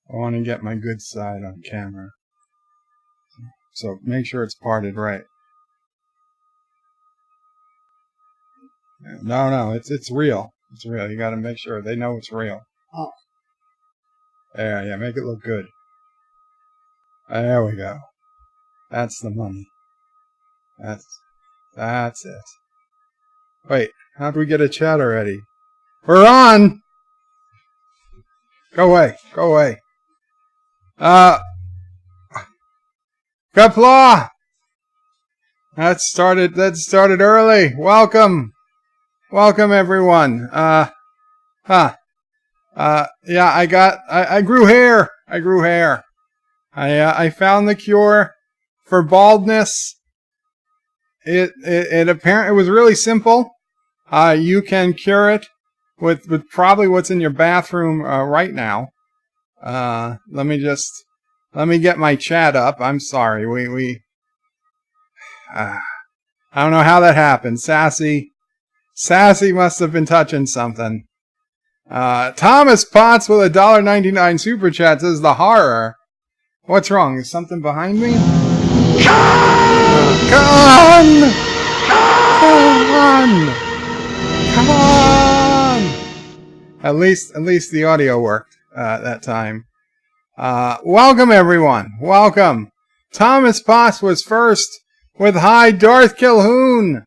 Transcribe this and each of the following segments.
I want to get my good side on camera. So make sure it's parted right. No, it's real. It's real. You got to make sure they know it's real. Oh. Yeah, make it look good. There we go. That's the money. That's it. Wait, how'd we get a chat already? We're on! Go away. Qapla! That started early. Welcome everyone. Yeah, I grew hair. I found the cure for baldness. It apparently was really simple. You can cure it with probably what's in your bathroom right now. Let me get my chat up. I'm sorry. I don't know how that happened. Sassy must have been touching something. Thomas Potts with a $1.99 super chat says the horror. What's wrong? Is something behind me? Come on! At least the audio worked that time. Welcome everyone. Welcome. Thomas Potts was first with hi. Darth Kilhoun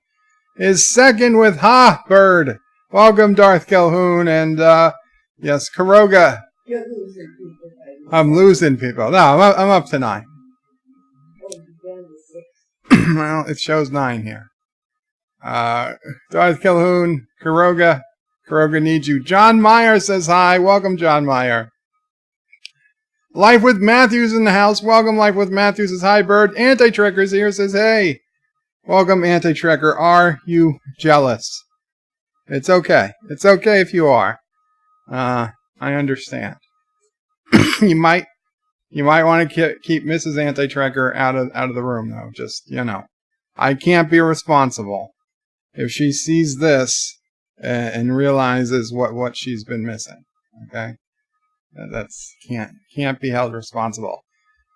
is second with ha. Bird. Welcome Darth Kilhoun and yes, Kuroga. I'm losing people. No, I'm up to 9. Well, it shows 9 here. Darth Kilhoun, Kuroga needs you. John Meyer says hi. Welcome, John Meyer. Life with Matthews in the house. Welcome, Life with Matthews says hi. Bird. Anti-Trekker's here says hey. Welcome, Anti-Trekker. Are you jealous? It's okay. It's okay if you are. I understand. You might want to keep Mrs. Anti-Trekker out of the room though. Just, I can't be responsible if she sees this and realizes what she's been missing. Okay, that's can't be held responsible.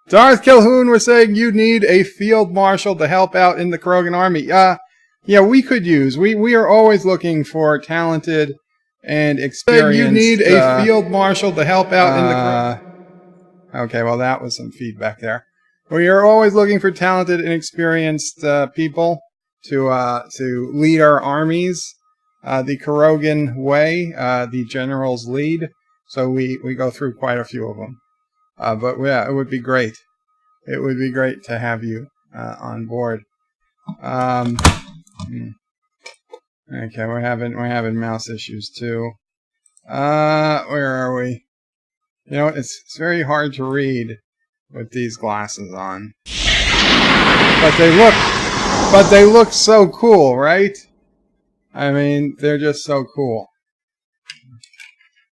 Darth Kilhoun was saying you need a field marshal to help out in the Krogan army. Yeah, we could use. We are always looking for talented and experienced. You need a field marshal to help out in the Krogan. Okay, well that was some feedback there. We are always looking for talented and experienced people to lead our armies the Krogan way. The generals lead, so we go through quite a few of them. But yeah, it would be great. It would be great to have you on board. Okay, we're having mouse issues too. Where are we? You know, it's very hard to read with these glasses on. But they look so cool, right? I mean, they're just so cool.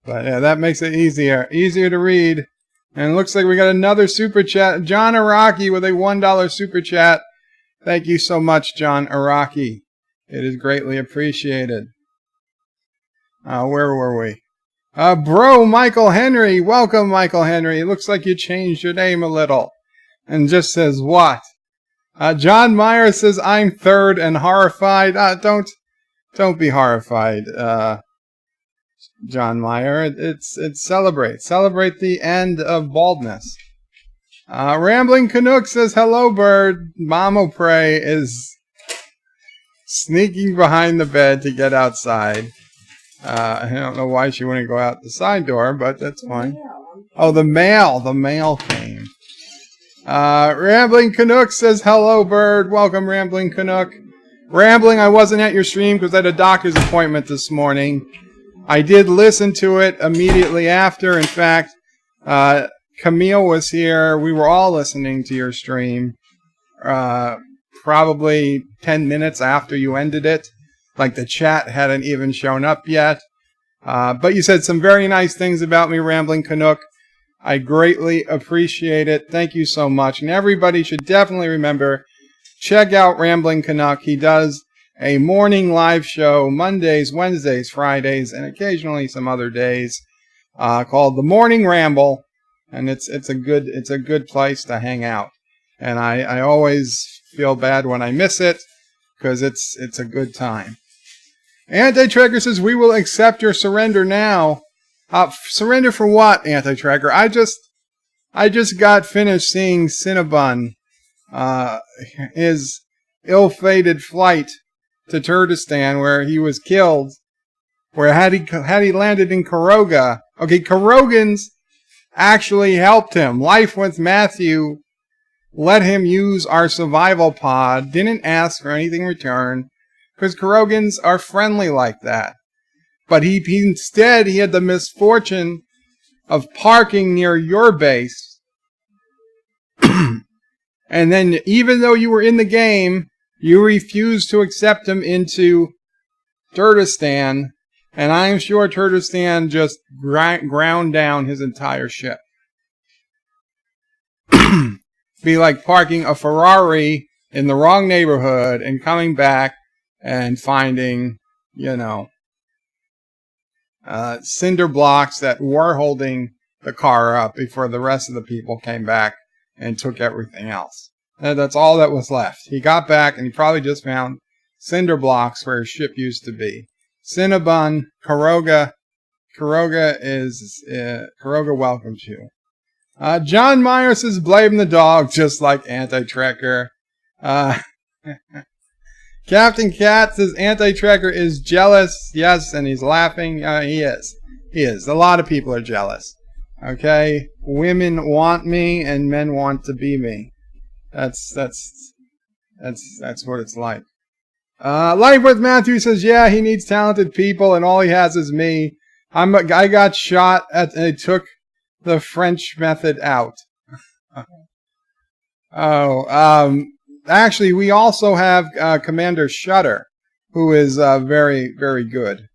But yeah, that makes it easier to read. And it looks like we got another super chat. John Araki with a $1 super chat. Thank you so much, John Araki. It is greatly appreciated. Where were we? Bro, Michael Henry. Welcome, Michael Henry. It looks like you changed your name a little. And just says what? John Meyer says, I'm third and horrified. Don't be horrified, John Meyer. It's celebrate. Celebrate the end of baldness. Rambling Canuck says, hello, bird. Mamo Prey is sneaking behind the bed to get outside. I don't know why she wouldn't go out the side door, but that's fine. Oh, the mail came. Rambling Canuck says, hello, bird. Welcome, Rambling Canuck. Rambling, I wasn't at your stream because I had a doctor's appointment this morning. I did listen to it immediately after. In fact, Camille was here. We were all listening to your stream probably 10 minutes after you ended it. Like the chat hadn't even shown up yet. But you said some very nice things about me, Rambling Canuck. I greatly appreciate it. Thank you so much. And everybody should definitely remember, check out Rambling Canuck. He does a morning live show Mondays, Wednesdays, Fridays, and occasionally some other days called The Morning Ramble. and it's a good place to hang out. And I always feel bad when I miss it, because it's a good time. Anti-Tracker says, we will accept your surrender now. Surrender for what, Anti-Tracker? I just got finished seeing Cinnabon, his ill-fated flight to Turdistan, where he was killed. Where had he landed in Karoga, okay, Karogans actually helped him. Life with Matthew let him use our survival pod, didn't ask for anything in return, because Karogans are friendly like that. But instead he had the misfortune of parking near your base, and then even though you were in the game, you refused to accept him into Turdistan, and I'm sure Turdistan just ground down his entire ship. Be like parking a Ferrari in the wrong neighborhood and coming back and finding, cinder blocks that were holding the car up before the rest of the people came back and took everything else. And that's all that was left. He got back and he probably just found cinder blocks where his ship used to be. Cinnabon, Karoga welcomes you. John Meyer says, blame the dog, just like Anti-Tracker. Captain Cat says, Anti-Tracker is jealous. Yes, and he's laughing. He is. He is. A lot of people are jealous. Okay? Women want me, and men want to be me. That's what it's like. Life with Matthew says, yeah, he needs talented people, and all he has is me. I got shot and they took the French method out. Actually, we also have Commander Shutter, who is very, very good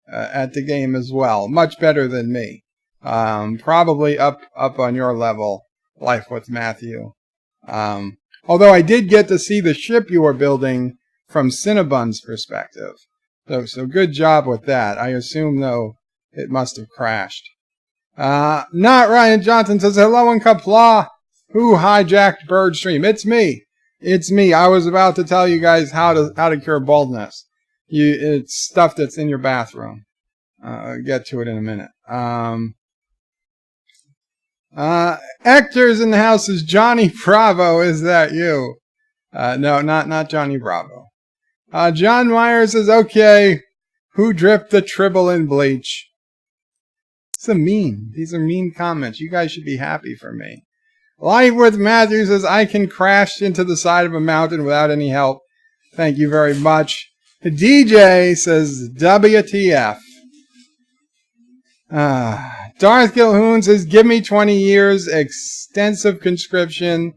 at the game as well. Much better than me. Probably up on your level, Life with Matthew. Although I did get to see the ship you were building from Cinnabon's perspective. So good job with that. I assume, though, it must have crashed. Not Ryan Johnson says, hello in Qapla. Who hijacked Birdstream? It's me. It's me. I was about to tell you guys how to cure baldness. It's stuff that's in your bathroom. I'll get to it in a minute. Hector's in the house. Is Johnny Bravo? Is that you? No, not Johnny Bravo. John Myers says, okay, who dripped the tribble in bleach? It's a mean. These are mean comments. You guys should be happy for me. Life with Matthew says, I can crash into the side of a mountain without any help. Thank you very much. The DJ says, WTF. Darth Gilhoun says, give me 20 years, extensive conscription,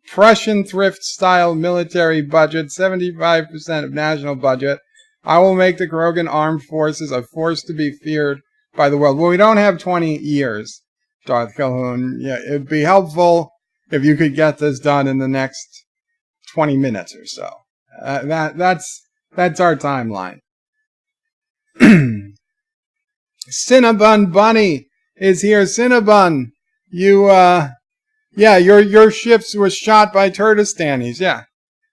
Prussian thrift-style military budget, 75% of national budget. I will make the Krogan armed forces a force to be feared by the world. Well, we don't have 20 years, Darth Gilhoun. Yeah, it'd be helpful if you could get this done in the next 20 minutes or so. That's our timeline. Cinnabon Bunny is here. Cinnabon, your ships were shot by Turdistanis. Yeah,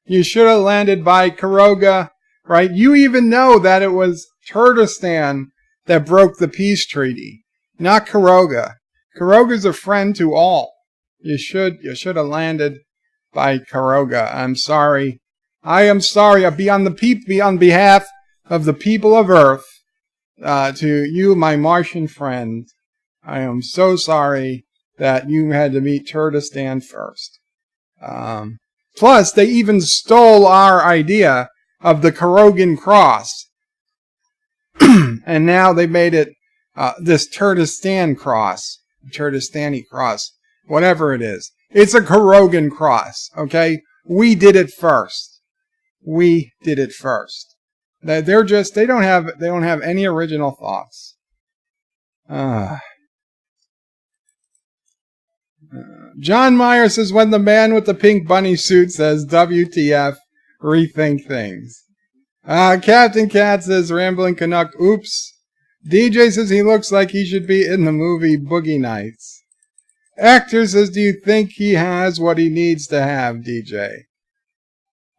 you should have landed by Karoga, right? You even know that it was Turdistan that broke the peace treaty, not Karoga. Karoga's a friend to all. You should have landed by Karoga. I'm sorry. I am sorry. I'll be on behalf of the people of Earth, to you, my Martian friend. I am so sorry that you had to meet Turdistan first. Plus, they even stole our idea of the Karogan cross. And now they made it this Turdistan cross, Turdistani cross, whatever it is. It's a Karogan cross, okay? We did it first. We did it first. They don't have any original thoughts. John Meyer says, when the man with the pink bunny suit says WTF, rethink things. Captain Cat says, Rambling Canuck, oops. DJ says he looks like he should be in the movie Boogie Nights. Actor says, do you think he has what he needs to have, DJ?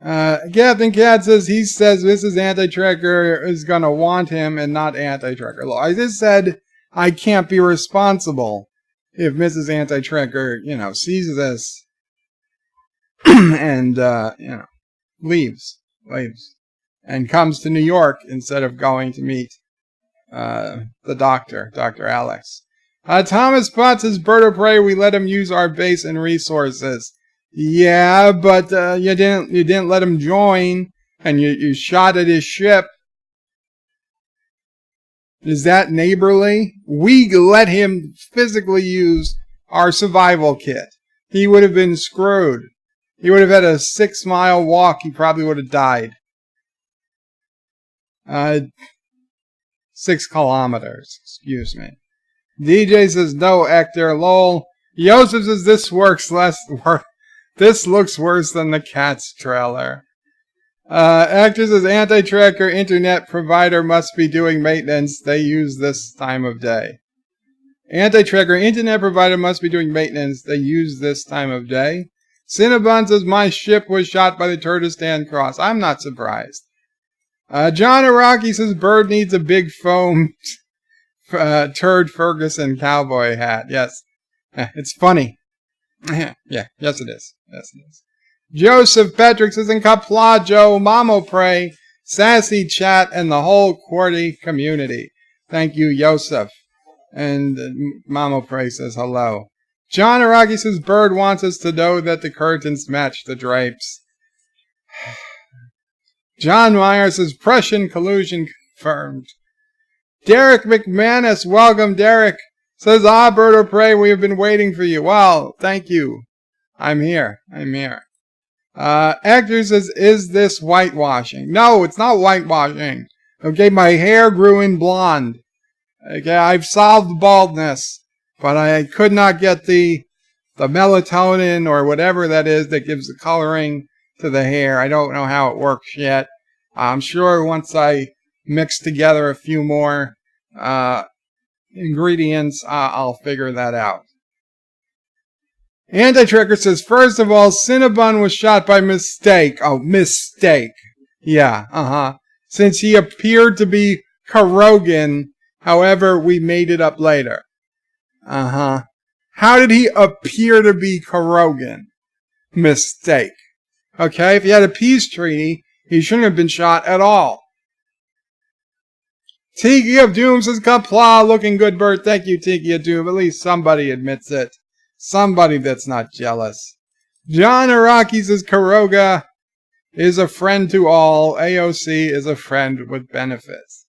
Captain Cat says, he says Mrs. Anti-Tracker is going to want him and not Anti-Tracker. I just said I can't be responsible if Mrs. Anti-Tracker, sees this and, leaves and comes to New York instead of going to meet the doctor, Dr. Alex. Thomas Potts says, Bird of Prey, we let him use our base and resources. Yeah, but you didn't let him join, and you shot at his ship. Is that neighborly? We let him physically use our survival kit. He would have been screwed. He would have had a 6-mile walk. He probably would have died. 6 kilometers, excuse me. DJ says, no, Hector, lol. Joseph says, this looks worse than the Cats trailer. Actor says, Anti-Tracker internet provider must be doing maintenance. They use this time of day. Anti-Tracker internet provider must be doing maintenance. They use this time of day. Cinnabon says, my ship was shot by the Turkestan Cross. I'm not surprised. John Araki says, Bird needs a big foam Turd Ferguson cowboy hat. Yes. It's funny. Yeah, yes it is. Yes it is. Joseph Patrick says, in Qapla, Joe, Mamo Pray, Sassy Chat, and the whole QWERTY community. Thank you, Joseph. And Mamo Pray says hello. John Araki says, Bird wants us to know that the curtains match the drapes. John Meyer says, Prussian collusion confirmed. Derek McManus, welcome, Derek. Says, Bird of Prey, we have been waiting for you. Well, thank you. I'm here. Actor says, is this whitewashing? No, it's not whitewashing. Okay, my hair grew in blonde. Okay, I've solved baldness, but I could not get the melatonin or whatever that is that gives the coloring to the hair. I don't know how it works yet. I'm sure once I mix together a few more ingredients, I'll figure that out. Anti-Tracker says, first of all, Cinnabon was shot by mistake. Oh, mistake. Yeah, Since he appeared to be Kurogan, however, we made it up later. How did he appear to be Kurogan? Mistake. Okay, if he had a peace treaty, he shouldn't have been shot at all. Tiki of Doom says, Qapla, looking good, Bert. Thank you, Tiki of Doom. At least somebody admits it. Somebody that's not jealous. John Araki says, Kuroga is a friend to all. AOC is a friend with benefits.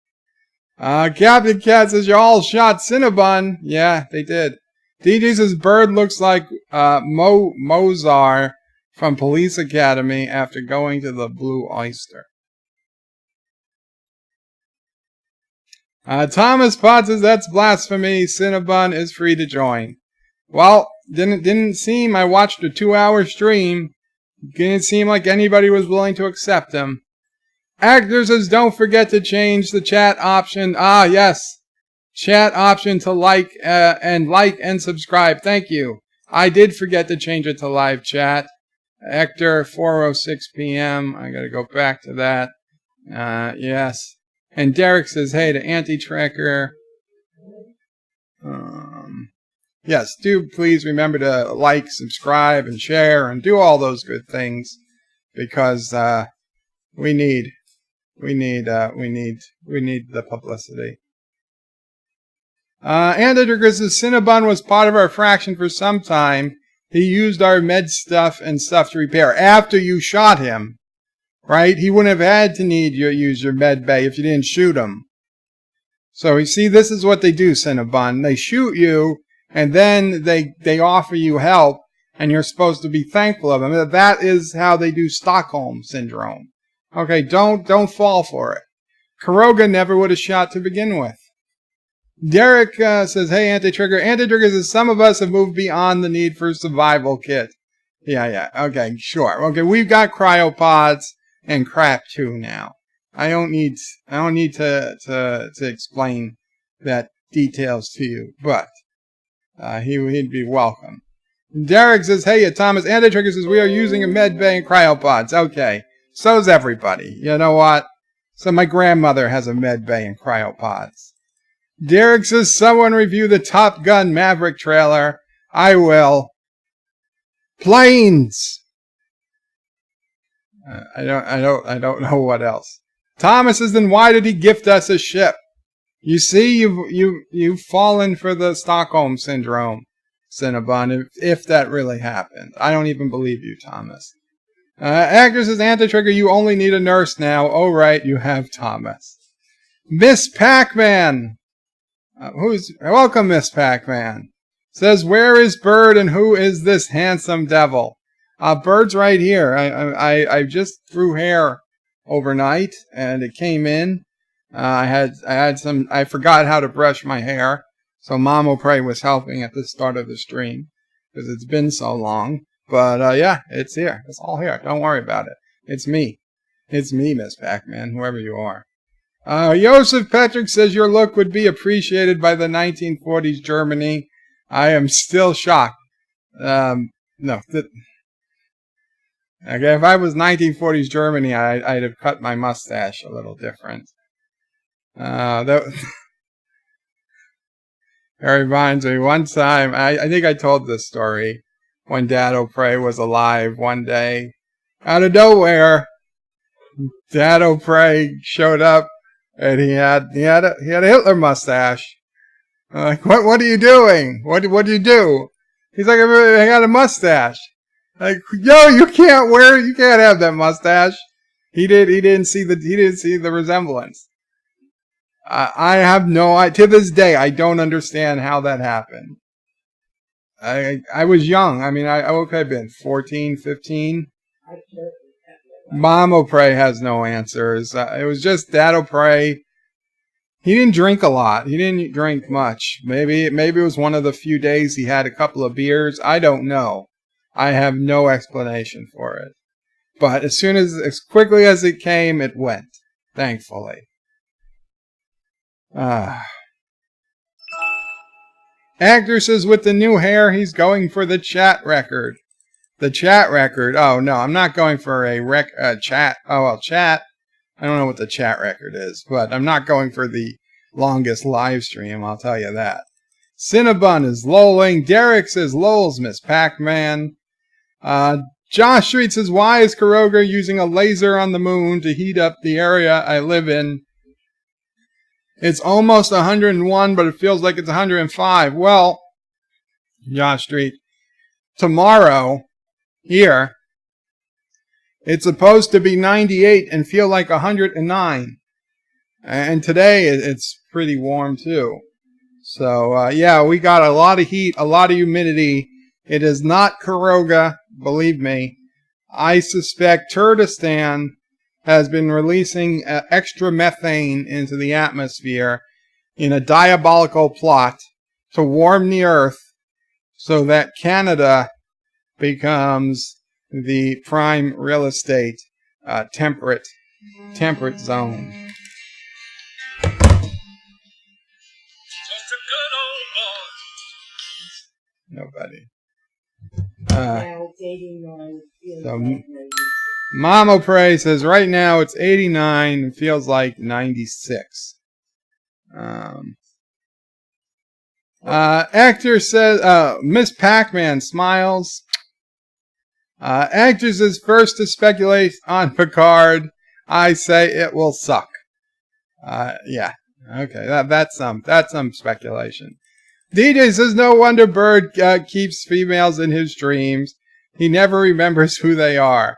Captain Cat says, you all shot Cinnabon. Yeah, they did. DJ says, Bird looks like Mozart from Police Academy after going to the Blue Oyster. Thomas Potts says, that's blasphemy. Cinnabon is free to join. Well, didn't seem, I watched a 2-hour stream. Didn't seem like anybody was willing to accept him. Actor says, don't forget to change the chat option. Yes. Chat option to like and subscribe. Thank you. I did forget to change it to live chat. Hector, 4:06 p.m. I gotta go back to that. Yes. And Derek says, hey, to Anti-Tracker. Yes, do please remember to like, subscribe, and share, and do all those good things, because we need the publicity. Anti-Tracker says, Cinnabon was part of our fraction for some time. He used our med stuff and stuff to repair after you shot him. Right? He wouldn't have had to use your med bay if you didn't shoot him. So you see, this is what they do, Cinnabon. They shoot you, and then they offer you help, and you're supposed to be thankful of them. That is how they do Stockholm Syndrome. Okay, don't fall for it. Kuroga never would have shot to begin with. Derek says, hey, Anti-Trigger. Anti-Trigger says, some of us have moved beyond the need for survival kit. Yeah. Okay, sure. Okay, we've got cryopods and crap too now. I don't need to explain that details to you, but He'd be welcome. Derek says, hey, Thomas. Anti-Trigger says, we are using a med bay and cryopods. Okay. So's everybody. You know what? So my grandmother has a med bay and cryopods. Derek says, someone review the Top Gun Maverick trailer. I will. Planes. I don't know what else. Thomas says, then why did he gift us a ship? You see, you've fallen for the Stockholm Syndrome, Cinnabon, if that really happened. I don't even believe you, Thomas. Actor says, Anti-Trigger, you only need a nurse now. Oh, right, you have Thomas. Miss Pac-Man. Welcome, Miss Pac-Man. Says, where is Bird and who is this handsome devil? Bird's right here. I just threw hair overnight and it came in. I forgot how to brush my hair. So Mama Pray was helping at the start of the stream because it's been so long. But yeah, it's here. It's all here. Don't worry about it. It's me. It's me, Miss Pac-Man, whoever you are. Joseph Patrick says your look would be appreciated by the 1940s Germany. I am still shocked. No. Okay, if I was 1940s Germany, I'd have cut my mustache a little different. That reminds me, one time, I think I told this story, when Dad O'Prey was alive one day. Out of nowhere, Dad O'Prey showed up, and he had a Hitler mustache. I'm like, what are you doing? What do you do? He's like, I got a mustache. Like, yo, you can't have that mustache. He didn't see the resemblance. I have to this day, I don't understand how that happened. I was young. I mean, I would have been 14, 15. Mom O'Prey has no answers. It was just Dad O'Prey. He didn't drink a lot. He didn't drink much. Maybe it was one of the few days he had a couple of beers. I don't know. I have no explanation for it. But as quickly as it came, it went. Thankfully. Actor says with the new hair, he's going for the chat record. The chat record. Oh, no, I'm not going for a chat. Oh, well, chat. I don't know what the chat record is, but I'm not going for the longest live stream, I'll tell you that. Cinnabon is lolling. Derek says, lols, Miss Pac-Man. Josh Street says, why is Kuroga using a laser on the moon to heat up the area I live in? It's almost 101, but it feels like it's 105. Well, Josh Street, tomorrow, here, it's supposed to be 98 and feel like 109. And today, it's pretty warm, too. So, yeah, we got a lot of heat, a lot of humidity. It is not Kuroga, believe me. I suspect Turdistan has been releasing extra methane into the atmosphere in a diabolical plot to warm the earth so that Canada becomes the prime real estate temperate zone. Just a good old boy. Nobody. So Mom O'Prey says right now it's 89 and feels like 96. Actor says Miss Pac-Man smiles. Actor says first to speculate on Picard. I say it will suck. Yeah. Okay, that's some speculation. DJ says no wonder Bird keeps females in his dreams. He never remembers who they are.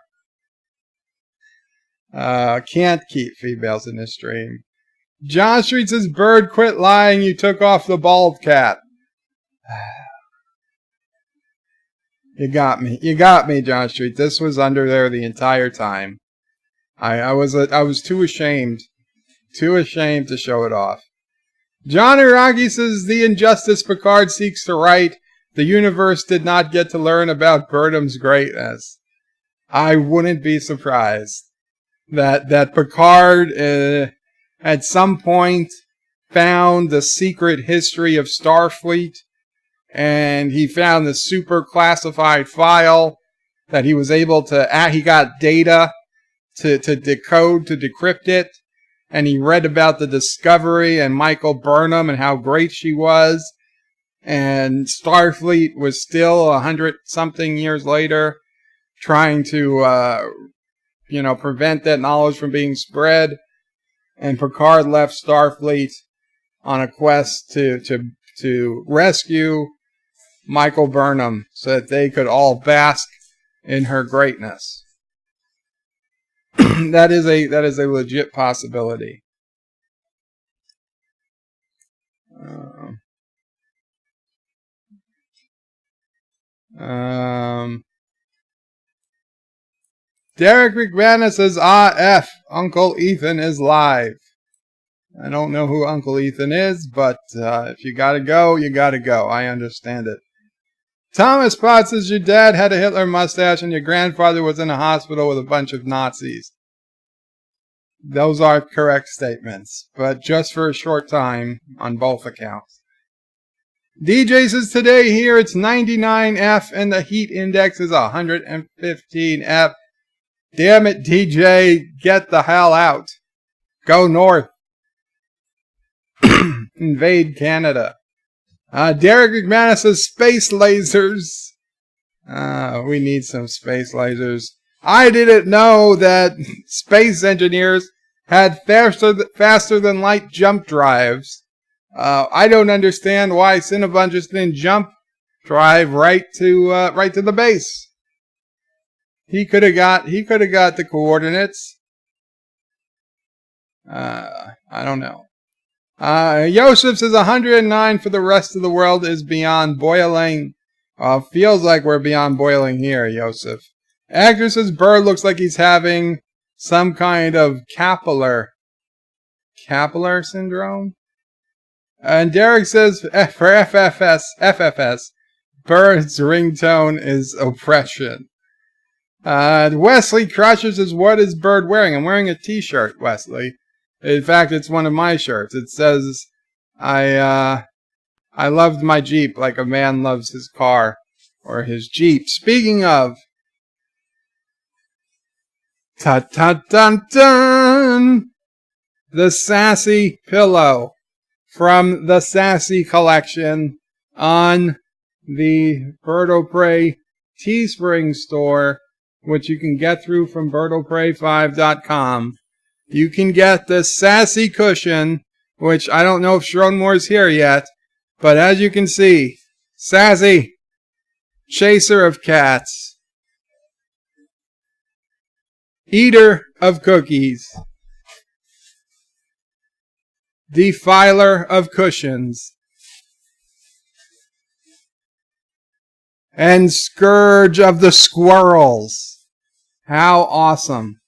Can't keep females in his dream. John Street says, Bird, quit lying. You took off the bald cat. You got me. You got me, John Street. This was under there the entire time. I was too ashamed. Too ashamed to show it off. John Iraqi says, the injustice Picard seeks to right. The universe did not get to learn about Burnham's greatness. I wouldn't be surprised that Picard at some point found the secret history of Starfleet and he found this super classified file that he was able to, he got data to decode, to decrypt it, and he read about the Discovery and Michael Burnham and how great she was, and Starfleet was still 100-something years later trying to, prevent that knowledge from being spread, and Picard left Starfleet on a quest to rescue Michael Burnham so that they could all bask in her greatness. That is a legit possibility. Derek McManus says, F, Uncle Ethan is live. I don't know who Uncle Ethan is, but if you gotta go, you gotta go. I understand it. Thomas Potts says, your dad had a Hitler mustache and your grandfather was in a hospital with a bunch of Nazis. Those are correct statements, but just for a short time on both accounts. DJ says, today here it's 99F and the heat index is 115F. Damn it, DJ, get the hell out. Go north. Invade Canada. Derek McManus says, space lasers. We need some space lasers. I didn't know that space engineers had faster than light jump drives. I don't understand why Cinnabon just didn't jump drive right to the base. He could have got the coordinates. I don't know. Yosef says 109 for the rest of the world is beyond boiling. Feels like we're beyond boiling here, Yosef. Actor says Bird looks like he's having some kind of Qapla syndrome. And Derek says for FFS, Bird's ringtone is oppression. Wesley Crusher says, what is Bird wearing? I'm wearing a t-shirt, Wesley. In fact, it's one of my shirts. It says, I loved my Jeep like a man loves his car or his Jeep. Speaking of, ta-ta-dun-dun, the Sassy Pillow from the Sassy Collection on the Bird o' Prey Teespring store, which you can get through from birdoprey5.com. You can get the Sassy Cushion, which I don't know if Sharon Moore's here yet, but as you can see, Sassy, chaser of cats, eater of cookies, defiler of cushions, and scourge of the squirrels. How awesome.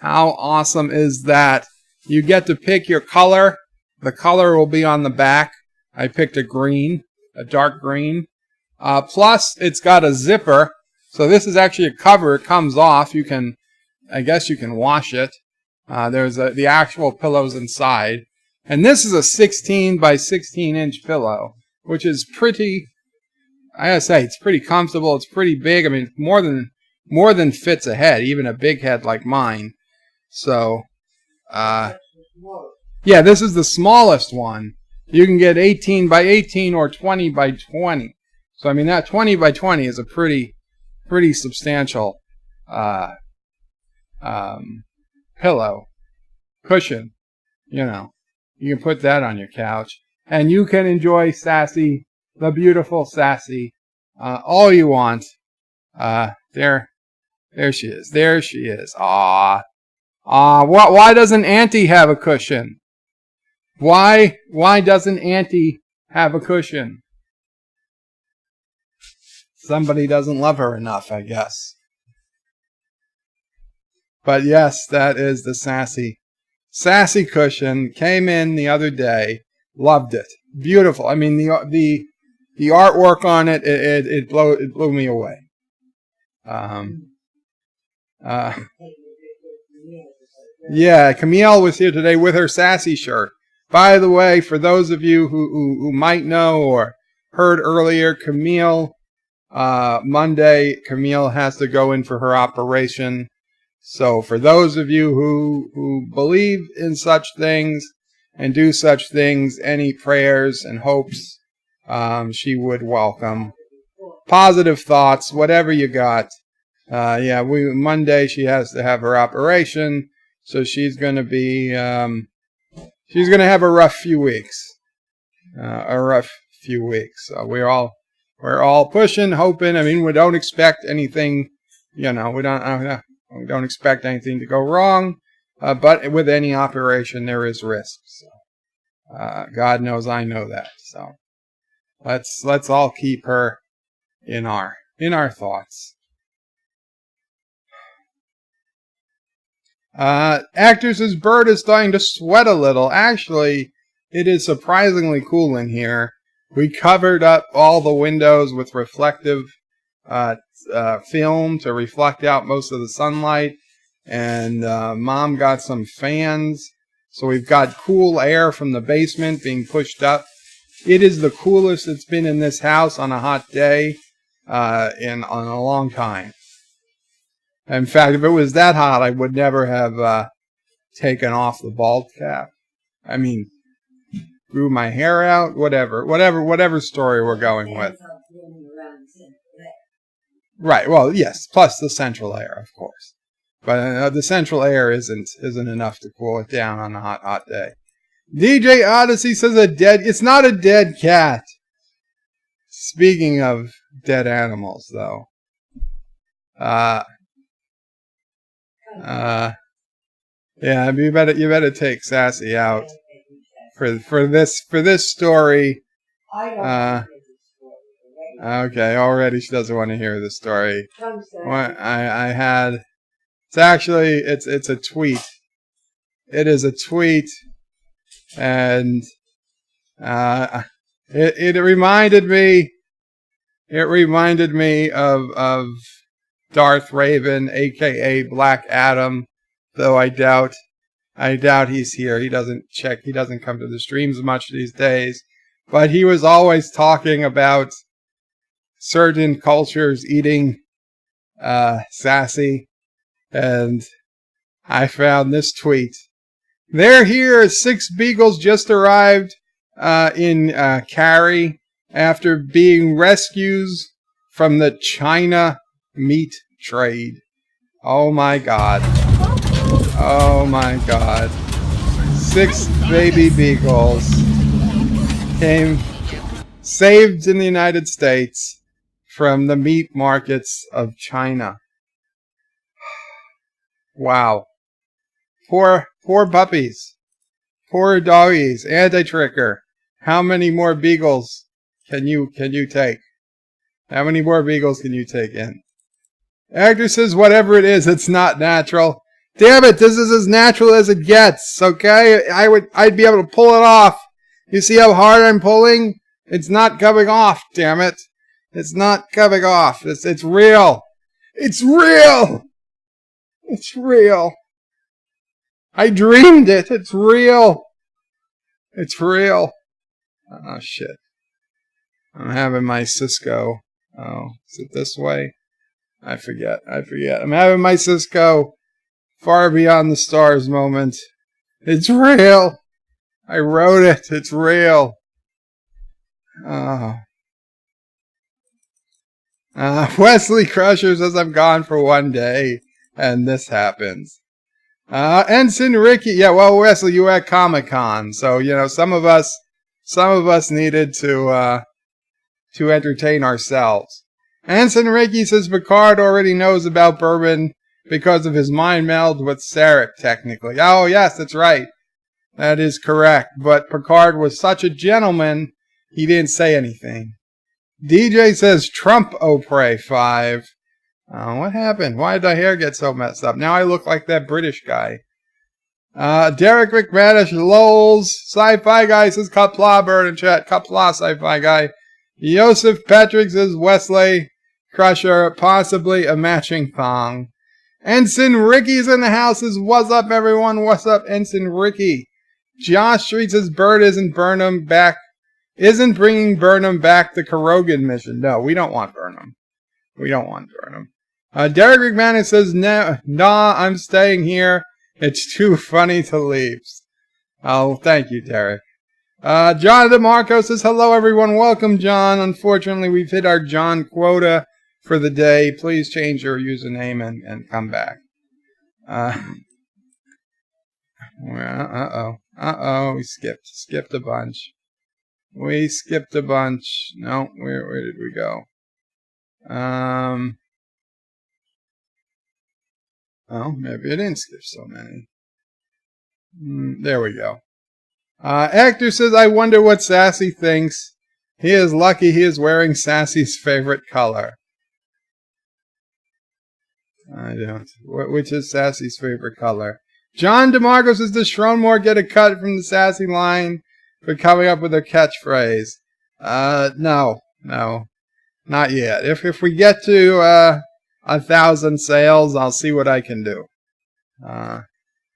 How awesome is that? You get to pick your color. The color will be on the back. I picked a green, a dark green. Plus, it's got a zipper. So this is actually a cover. It comes off. I guess you can wash it. There's the actual pillows inside. And this is a 16 by 16 inch pillow, which is pretty, I gotta say, it's pretty comfortable. It's pretty big. I mean, more than fits a head, even a big head like mine. So, yeah, this is the smallest one. You can get 18 by 18 or 20 by 20. So, I mean, that 20 by 20 is a pretty substantial pillow, cushion. You know, you can put that on your couch. And you can enjoy Sassy, the beautiful Sassy, all you want. There she is. There she is. Why doesn't Auntie have a cushion? Why doesn't Auntie have a cushion? Somebody doesn't love her enough, I guess. But yes, that is the Sassy cushion. Came in the other day. Loved it. Beautiful. I mean, the artwork on it, it blew me away. Yeah, Camille was here today with her Sassy shirt. By the way, for those of you who might know or heard earlier, Monday, Camille has to go in for her operation. So for those of you who believe in such things and do such things, any prayers and hopes she would welcome. Positive thoughts, whatever you got. Monday she has to have her operation, so she's going to be she's going to have a rough few weeks. So we're all pushing, hoping. I mean, we don't expect anything. We don't expect anything to go wrong. But with any operation, there is risk. So, God knows I know that. So let's all keep her in our thoughts. Actress's bird is starting to sweat a little. Actually, it is surprisingly cool in here. We covered up all the windows with reflective film to reflect out most of the sunlight. And Mom got some fans. So we've got cool air from the basement being pushed up. It is the coolest it's been in this house on a hot day in a long time. In fact, if it was that hot, I would never have taken off the bald cap. I mean, grew my hair out, whatever story we're going with. Right. Well, yes. Plus the central air, of course. But the central air isn't enough to cool it down on a hot day. DJ Odyssey says it's not a dead cat. Speaking of dead animals, though. Yeah, you better take Sassy out for this story. Okay, already she doesn't want to hear the story. It's a tweet. It is a tweet, and it reminded me of Darth Raven, aka Black Adam, though I doubt he's here. He doesn't come to the streams much these days, but he was always talking about certain cultures eating Sassy, and I found this tweet. They're here. 6 beagles just arrived in Cary after being rescues from the China meat trade. Oh my God. Oh my God. 6 baby beagles came saved in the United States from the meat markets of China. Wow. Poor puppies. Poor doggies. Anti-tricker. How many more beagles can you take? How many more beagles can you take in? Actor says whatever it is, it's not natural. Damn it, this is as natural as it gets, okay? I'd be able to pull it off. You see how hard I'm pulling? It's not coming off, damn it. It's not coming off. It's real. It's real. It's real. I dreamed it. It's real. It's real. Oh, shit. I'm having my Cisco. Oh, is it this way? I forget. I'm having my Cisco far beyond the stars moment. It's real. I wrote it. It's real. Oh. Wesley Crusher says I'm gone for one day, and this happens. Ensign Ricky, yeah, well, Wesley, you were at Comic-Con, so some of us needed to entertain ourselves. Ensign Ricky says Picard already knows about bourbon because of his mind meld with Sarek, technically. Oh, yes, that's right. That is correct. But Picard was such a gentleman, he didn't say anything. DJ says Trump Opry 5. What happened? Why did my hair get so messed up? Now I look like that British guy. Derek McManus, lols. Sci-Fi guy says Qapla, bird in chat. Qapla, Sci-Fi guy. Joseph Patrick says Wesley Crusher, possibly a matching thong. Ensign Ricky's in the house. Says, what's up, everyone? What's up, Ensign Ricky? Josh Street says Bird isn't Burnham back Isn't bringing Burnham back the Kurogan mission? No, we don't want Burnham. We don't want Burnham. Derek McManus says, nah, I'm staying here. It's too funny to leave. Oh, thank you, Derek. John DeMarco says, hello, everyone. Welcome, John. Unfortunately, we've hit our John quota for the day. Please change your username and come back. We skipped a bunch. No, where did we go? Maybe I didn't skip so many. There we go. Actor says, I wonder what Sassy thinks. He is lucky he is wearing Sassy's favorite color. I don't. Which is Sassy's favorite color? John DeMarco says, does Schroenmore get a cut from the Sassy line for coming up with a catchphrase? No, not yet. If we get to 1,000 sales, I'll see what I can do.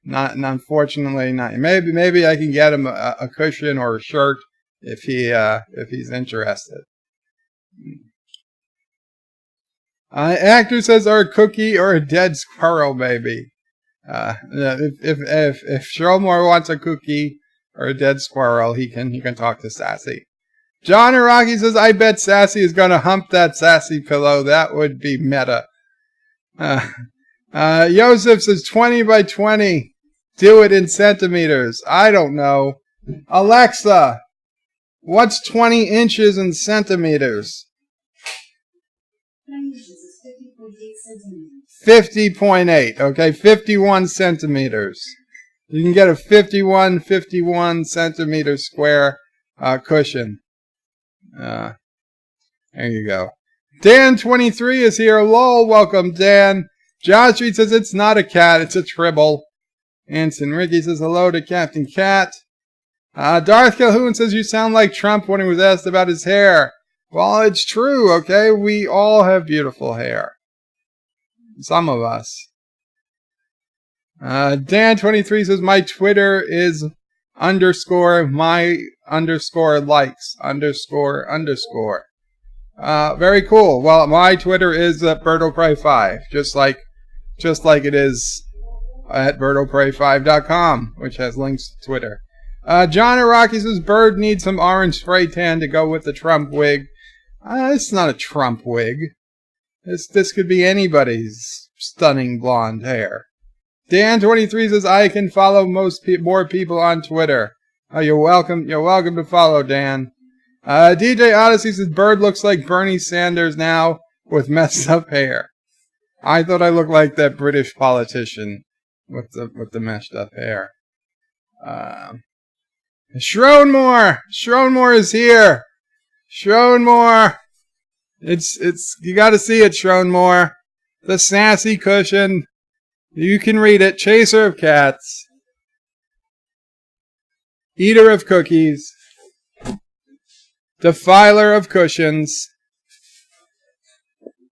Unfortunately, not. Maybe I can get him a cushion or a shirt if he's interested. Actor says, or a cookie or a dead squirrel, maybe. If Schroenmore wants a cookie or a dead squirrel, he can talk to Sassy. John Araki says, I bet Sassy is going to hump that Sassy pillow. That would be meta. Joseph says 20 by 20. Do it in centimeters. I don't know. Alexa, what's 20 inches in centimeters? 50.8. Okay, 51 centimeters. You can get a 51 centimeter square cushion. There you go. Dan23 is here. Lol, welcome, Dan. John Street says it's not a cat, it's a tribble. Anson Ricky says hello to Captain Cat. Darth Calhoun says you sound like Trump when he was asked about his hair. Well, it's true, okay? We all have beautiful hair. Some of us. Dan23 says my Twitter is _my_likes___. Very cool. Well, my Twitter is BirdoPrey5, just like it is at BirdoPrey5.com, which has links to Twitter. John Araki says Bird needs some orange spray tan to go with the Trump wig. It's not a Trump wig. This could be anybody's stunning blonde hair. Dan23 says I can follow more people on Twitter. Oh, you're welcome. You're welcome to follow, Dan. DJ Odyssey says Bird looks like Bernie Sanders now with messed up hair. I thought I looked like that British politician with the messed up hair. Schroenmore is here. Schroenmore. It's you got to see it, Schroenmore. The sassy cushion. You can read it. Chaser of cats. Eater of cookies. Defiler of cushions.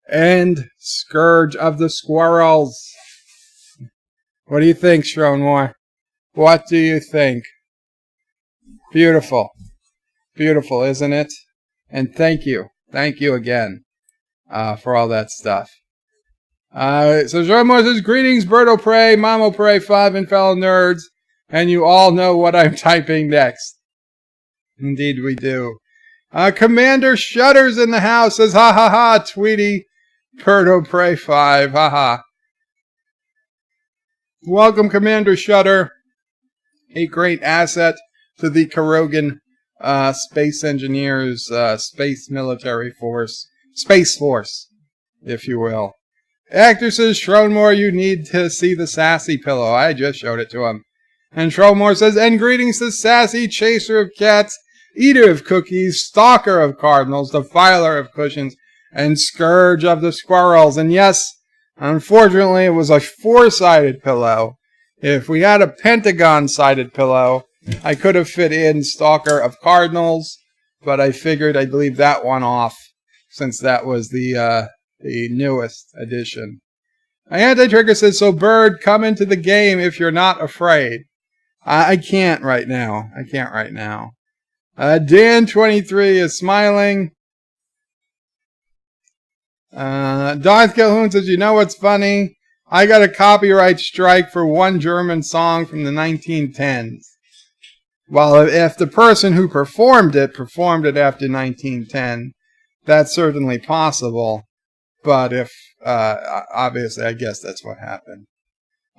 And scourge of the squirrels. What do you think, Schroenmore? What do you think? Beautiful. Beautiful, isn't it? And thank you. Thank you again for all that stuff. So Schroenmore says, greetings, Birdo Prey, Mamo Prey 5, and fellow nerds. And you all know what I'm typing next. Indeed we do. Commander Shutter's in the house, says, ha ha ha, Tweety, Birdo Prey 5, ha ha. Welcome, Commander Shutter. A great asset to the Kurogan Space Engineers, Space Military Force, Space Force, if you will. Actor says, Schroenmore, you need to see the sassy pillow. I just showed it to him. And Schroenmore says, and greetings to sassy, chaser of cats, eater of cookies, stalker of cardinals, defiler of cushions, and scourge of the squirrels. And yes, unfortunately, it was a 4-sided pillow. If we had a pentagon-sided pillow, I could have fit in stalker of cardinals, but I figured I'd leave that one off, since that was the newest edition. Anti-Trigger says, so Bird, come into the game if you're not afraid. I can't right now. Dan23 is smiling. Darth Calhoun says, you know what's funny? I got a copyright strike for one German song from the 1910s. Well, if the person who performed it after 1910, that's certainly possible. But if, obviously, I guess that's what happened.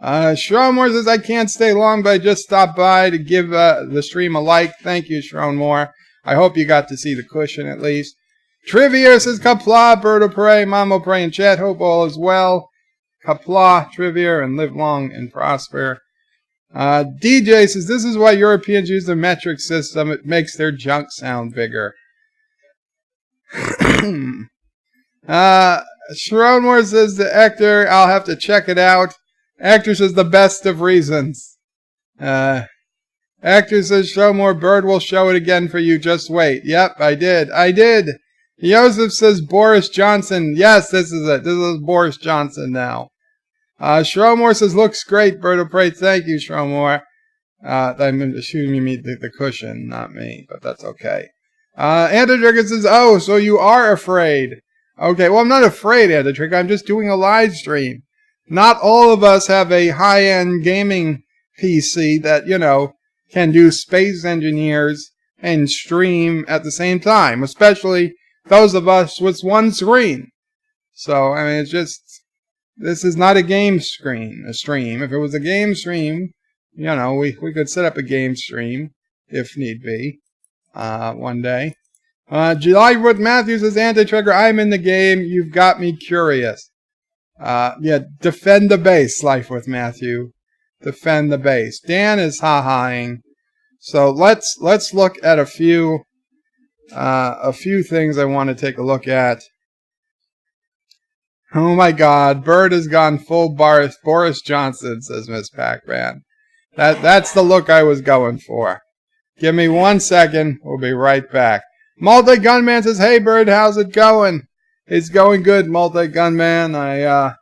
Shronmore says, I can't stay long, but I just stopped by to give the stream a like. Thank you, Shronmore. I hope you got to see the cushion at least. Trivia says, Qapla, Bird of Prey, Mamo Prey, and Chat. Hope all is well. Qapla, Trivia, and live long and prosper. DJ says, this is why Europeans use the metric system. It makes their junk sound bigger. Shronmore says, the actor, I'll have to check it out. Actor says, the best of reasons. Actor says, Shronmore, Bird will show it again for you. Just wait. Yep, I did. Joseph says, Boris Johnson. Yes, this is it. This is Boris Johnson now. Shronmore says, looks great, Bird of Prey. Thank you, Shronmore. I'm assuming you mean the cushion, not me, but that's okay. Antitrigger says, oh, so you are afraid. Okay, well, I'm not afraid, Antitrigger. I'm just doing a live stream. Not all of us have a high-end gaming PC that, can do Space Engineers and stream at the same time, especially those of us with one screen. So, I mean, it's just, this is not a game stream. If it was a game stream, we could set up a game stream if need be, one day. July with Matthews says, Anti-Trigger, I'm in the game. You've got me curious. Yeah, defend the base, Life with Matthew. Defend the base. Dan is ha-haing. So let's look at a few things I want to take a look at. Oh my God, Bird has gone full Boris Johnson, says Miss Pac-Man. That's the look I was going for. Give me 1 second. We'll be right back. Multi-Gunman says, hey Bird, how's it going? It's going good, Multi-Gunman. I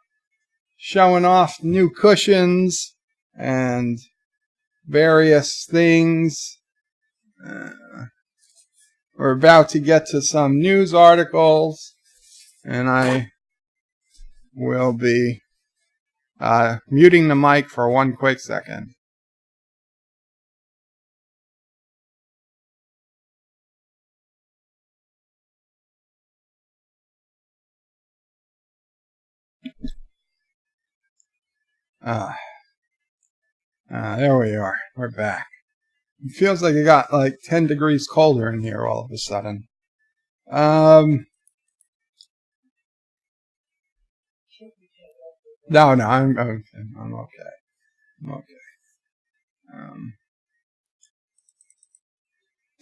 showing off new cushions and various things. We're about to get to some news articles, and I will be muting the mic for 1 quick second. There we are. We're back. It feels like it got like 10 degrees colder in here all of a sudden. No, I'm okay. I'm okay.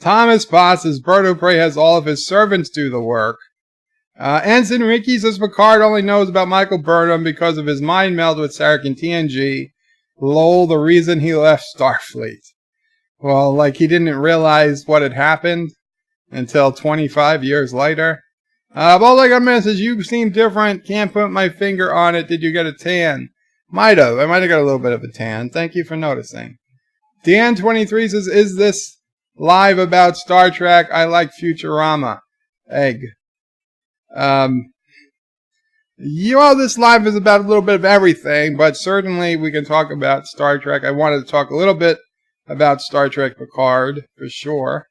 Thomas Potts says, Bird of Prey has all of his servants do the work. Ensign Ricky says, Picard only knows about Michael Burnham because of his mind meld with Sarek and TNG. Lol, the reason he left Starfleet. Well, like he didn't realize what had happened until 25 years later. Multi-Gunman says, you seem different. Can't put my finger on it. Did you get a tan? Might have. I might have got a little bit of a tan. Thank you for noticing. Dan23 says, is this live about Star Trek? I like Futurama. Egg. This live is about a little bit of everything, but certainly we can talk about Star Trek. I wanted to talk a little bit about Star Trek Picard, for sure.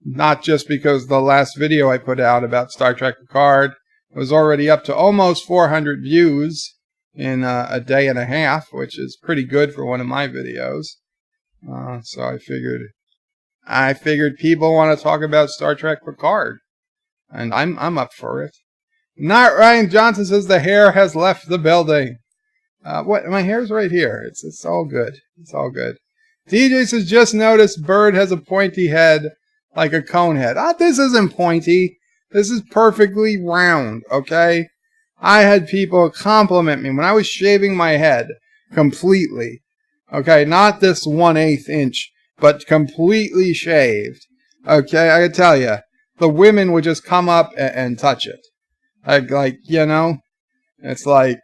Not just because the last video I put out about Star Trek Picard was already up to almost 400 views in a day and a half, which is pretty good for one of my videos. So I figured people want to talk about Star Trek Picard, and I'm up for it. Not Ryan Johnson says the hair has left the building. What? My hair's right here. It's all good. It's all good. DJ says, just noticed Bird has a pointy head like a cone head. This isn't pointy. This is perfectly round, okay? I had people compliment me when I was shaving my head completely. Okay, not this 1/8 inch, but completely shaved. Okay, I can tell you, the women would just come up and touch it. It's like,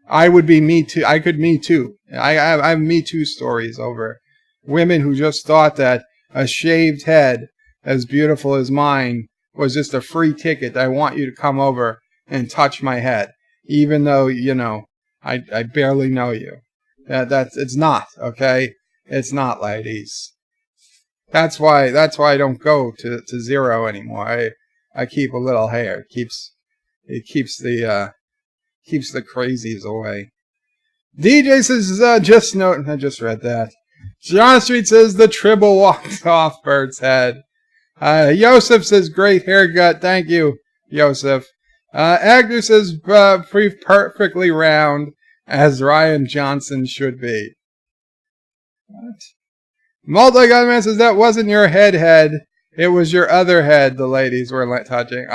I would be me too. I could me too. I have me too stories over women who just thought that a shaved head as beautiful as mine was just a free ticket. I want you to come over and touch my head, even though, you know, I barely know you. It's not, okay? It's not, ladies. That's why I don't go to zero anymore. I keep a little hair. It keeps the crazies away. DJ says, I just read that. John Street says the tribble walked off Bert's head. Yosef says, great haircut. Thank you, Yosef. Agnew says, perfectly round, as Ryan Johnson should be. What? Multi-Gunman says, that wasn't your head. It was your other head the ladies were touching.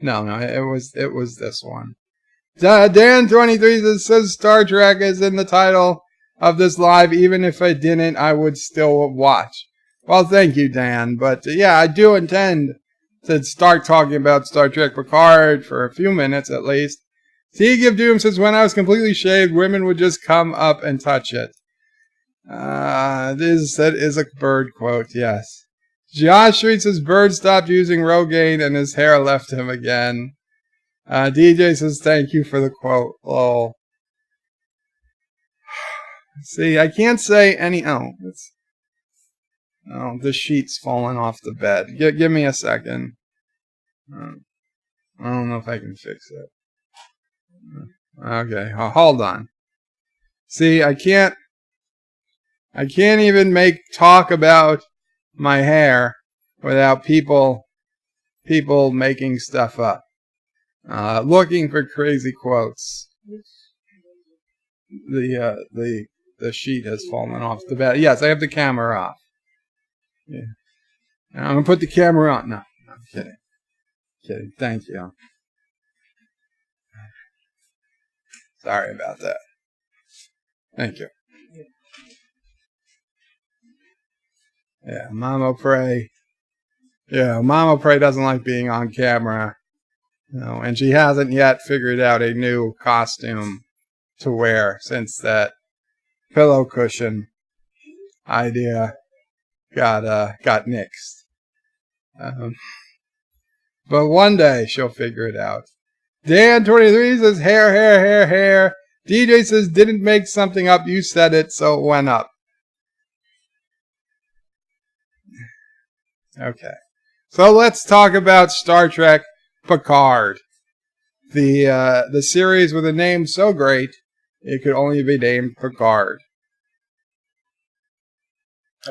No, it was this one. Dan23 says Star Trek is in the title of this live. Even if I didn't, I would still watch. Well, thank you, Dan. But yeah, I do intend to start talking about Star Trek Picard for a few minutes at least. Teague of Doom says, when I was completely shaved, women would just come up and touch it. That is a Bird quote, yes. Josh Street says, Bird stopped using Rogaine and his hair left him again. DJ says, thank you for the quote. Lol. See, I can't say any... Oh, the sheet's falling off the bed. Give me a second. I don't know if I can fix it. Okay, hold on. See, I can't even talk about my hair without people making stuff up. Looking for crazy quotes. The sheet has fallen off the bed. Yes, I have the camera off. Yeah. I'm gonna put the camera on. No, I'm kidding. Thank you. Sorry about that. Thank you. Yeah, Mama Prey. Yeah, Mama Prey doesn't like being on camera. No, and she hasn't yet figured out a new costume to wear since that pillow cushion idea got nixed. But one day she'll figure it out. Dan23 says hair. DJ says didn't make something up. You said it, so it went up. Okay. So let's talk about Star Trek Picard. The series with a name so great it could only be named Picard.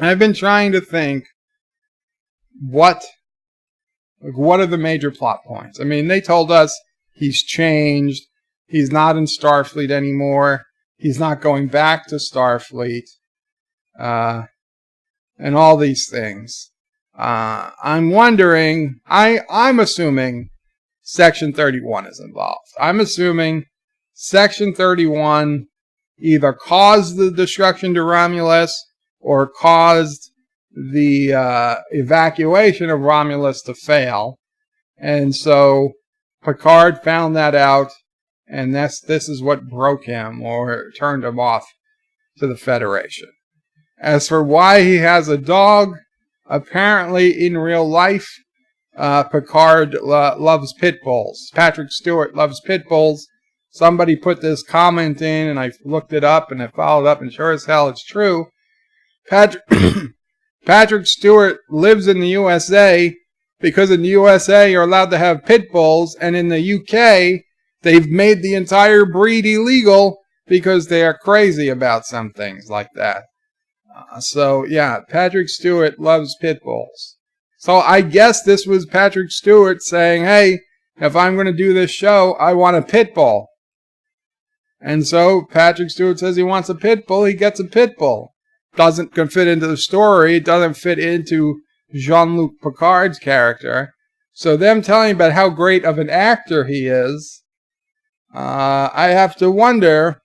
I've been trying to think what are the major plot points. I mean, they told us he's changed. He's not in Starfleet anymore. He's not going back to Starfleet. And all these things. I'm wondering, I'm assuming Section 31 is involved. I'm assuming Section 31 either caused the destruction to Romulus or caused the evacuation of Romulus to fail. And so Picard found that out, and this is what broke him or turned him off to the Federation. As for why he has a dog, apparently in real life, Picard loves pit bulls. Patrick Stewart loves pit bulls. Somebody put this comment in, and I looked it up, and I followed up, and sure as hell it's true. Patrick Stewart lives in the USA because in the USA you're allowed to have pit bulls, and in the UK they've made the entire breed illegal because they are crazy about some things like that. So yeah, Patrick Stewart loves pit bulls. So I guess this was Patrick Stewart saying, hey, if I'm going to do this show, I want a pit bull. And so Patrick Stewart says he wants a pit bull, he gets a pit bull. Doesn't fit into the story, it doesn't fit into Jean-Luc Picard's character. So them telling about how great of an actor he is, I have to wonder,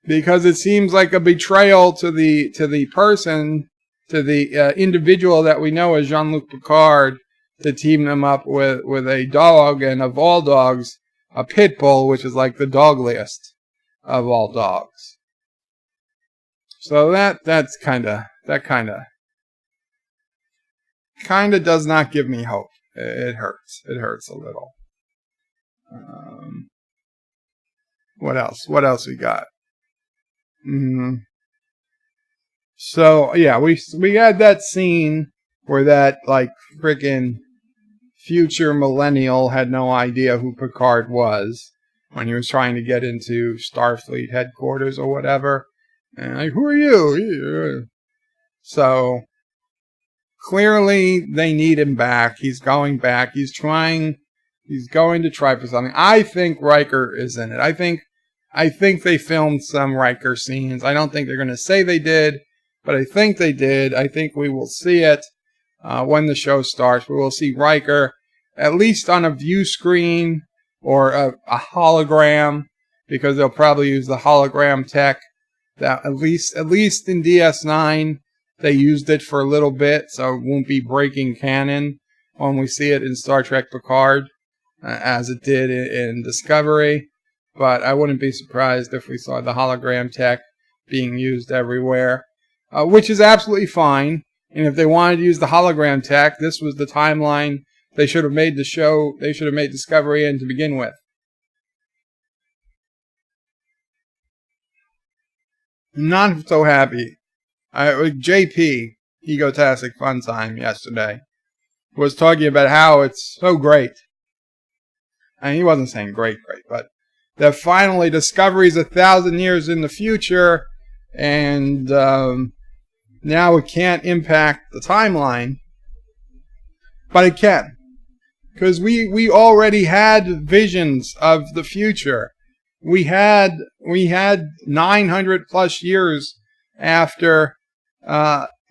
because it seems like a betrayal to the person, to the individual that we know as Jean-Luc Picard, to team them up with a dog, and of all dogs, a pit bull, which is like the dogliest of all dogs. So that's kind of does not give me hope. It hurts. It hurts a little. What else? What else we got? So yeah, we had that scene where that like freaking future millennial had no idea who Picard was when he was trying to get into Starfleet headquarters or whatever. And like, who are you? So clearly they need him back. He's going back. He's going to try for something. I think Riker is in it. I think they filmed some Riker scenes. I don't think they're going to say they did, but I think they did. I think we will see it when the show starts. We will see Riker at least on a view screen or a hologram, because they'll probably use the hologram tech. That at least in DS9 they used it for a little bit, so it won't be breaking canon when we see it in Star Trek Picard, as it did in Discovery. But I wouldn't be surprised if we saw the hologram tech being used everywhere, which is absolutely fine. And if they wanted to use the hologram tech, this was the timeline they should have made Discovery in to begin with. Not so happy. JP, Egotastic Fun Time, yesterday was talking about how it's so great. And he wasn't saying great, but that finally Discovery's 1,000 years in the future, and now it can't impact the timeline. But it can. Because we already had visions of the future. We had 900 plus years after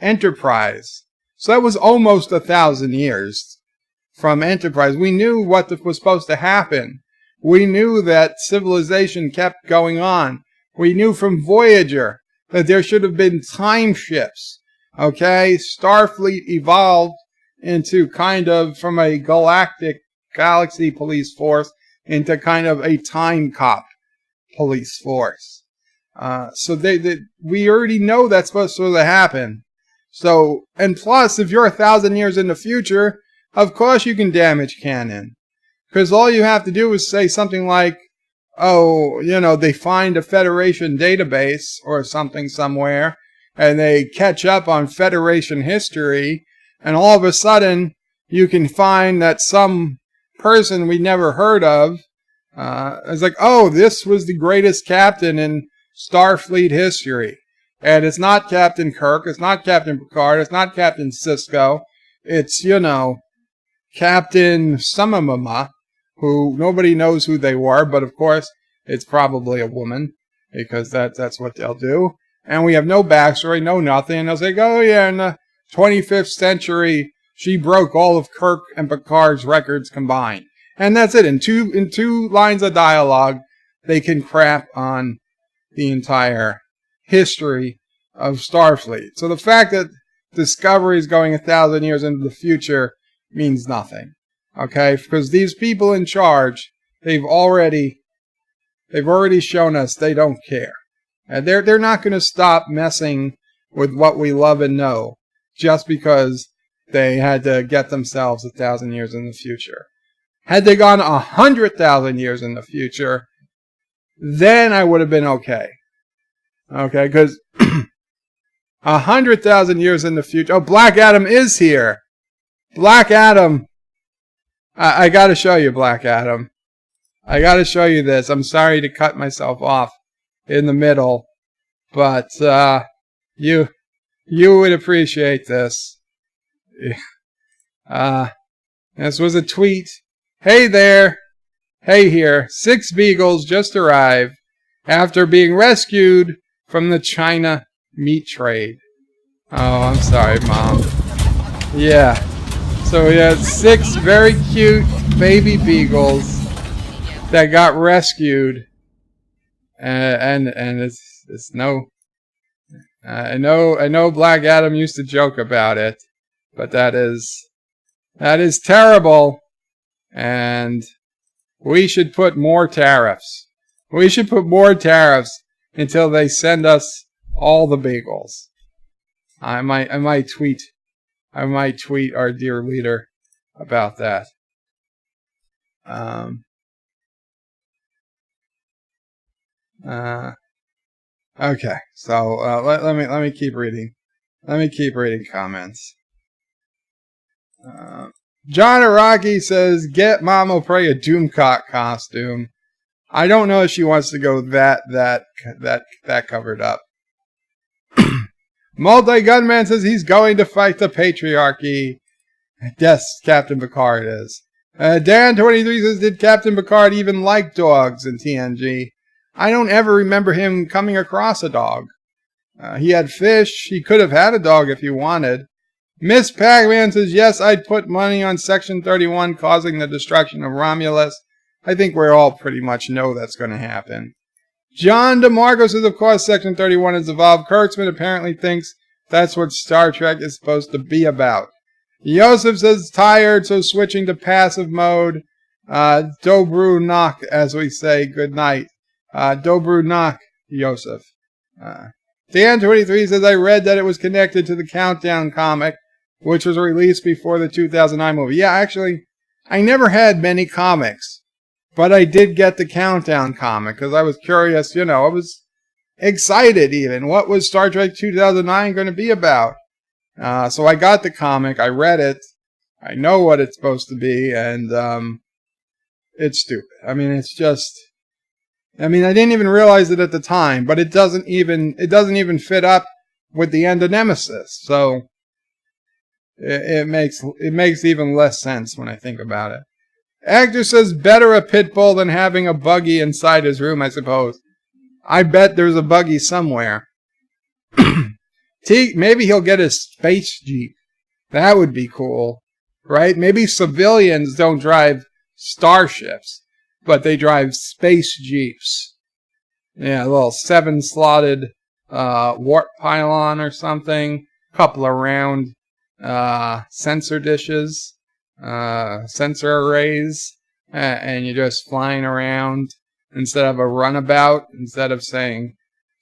Enterprise. So that was almost 1,000 years from Enterprise. We knew what was supposed to happen. We knew that civilization kept going on. We knew from Voyager that there should have been time shifts. Okay? Starfleet evolved into kind of from a galaxy police force into kind of a time cop police force. So we already know that's supposed to happen. So, and plus, if you're 1,000 years in the future, of course you can damage canon. Because all you have to do is say something like, oh, they find a Federation database or something somewhere, and they catch up on Federation history, and all of a sudden, you can find that some person we never heard of is like, oh, this was the greatest captain in Starfleet history. And it's not Captain Kirk, it's not Captain Picard, it's not Captain Sisko. It's, Captain Samamama, who nobody knows who they were, but of course, it's probably a woman, because that's what they'll do. And we have no backstory, no nothing. And they'll say, oh yeah, in the 25th century, she broke all of Kirk and Picard's records combined. And that's it. In two lines of dialogue, they can crap on the entire history of Starfleet. So the fact that Discovery is going 1,000 years into the future means nothing. Okay? Because these people in charge, they've already shown us they don't care. And they're not going to stop messing with what we love and know just because they had to get themselves 1,000 years in the future. Had they gone 100,000 years in the future, then I would have been okay. Okay, because 100,000 years in the future. Oh, Black Adam is here. Black Adam. I got to show you Black Adam. I got to show you this. I'm sorry to cut myself off in the middle, but you would appreciate this. This was a tweet. Hey there. Hey here. 6 beagles just arrived after being rescued from the China meat trade. Oh, I'm sorry, Mom. Yeah. So we had 6 very cute baby beagles that got rescued. And it's no... I know Black Adam used to joke about it, but that is terrible, and we should put more tariffs. We should put more tariffs until they send us All the bagels. I might tweet our dear leader about that. Okay, so let me keep reading. Let me keep reading comments. John Araki says, "Get Mama Prey a Doomcock costume." I don't know if she wants to go that covered up. Multi Gunman says he's going to fight the patriarchy. Yes, Captain Picard is. Dan23 says, "Did Captain Picard even like dogs in TNG? I don't ever remember him coming across a dog. He had fish. He could have had a dog if he wanted." Miss Pac-Man says, "Yes, I'd put money on Section 31 causing the destruction of Romulus." I think we all pretty much know that's going to happen. John DeMarco says, "Of course, Section 31 has evolved." Kurtzman apparently thinks that's what Star Trek is supposed to be about. Yosef says, "Tired, so switching to passive mode." Dobru knock, as we say, good night. Dobru knock, Yosef. Dan23 says, "I read that it was connected to the Countdown comic, which was released before the 2009 movie." Yeah, actually, I never had many comics, but I did get the Countdown comic because I was curious, I was excited even. What was Star Trek 2009 going to be about? So I got the comic, I read it, I know what it's supposed to be, and it's stupid. I mean, it's just... I didn't even realize it at the time, but it doesn't even fit up with the end of Nemesis. So it makes even less sense when I think about it. Actor says, "Better a pit bull than having a buggy inside his room, I suppose." I bet there's a buggy somewhere. Maybe he'll get a space jeep. That would be cool, right? Maybe civilians don't drive starships, but they drive space jeeps. Yeah, a little 7-slotted warp pylon or something. Couple of round sensor dishes, sensor arrays, and you're just flying around. Instead of a runabout, instead of saying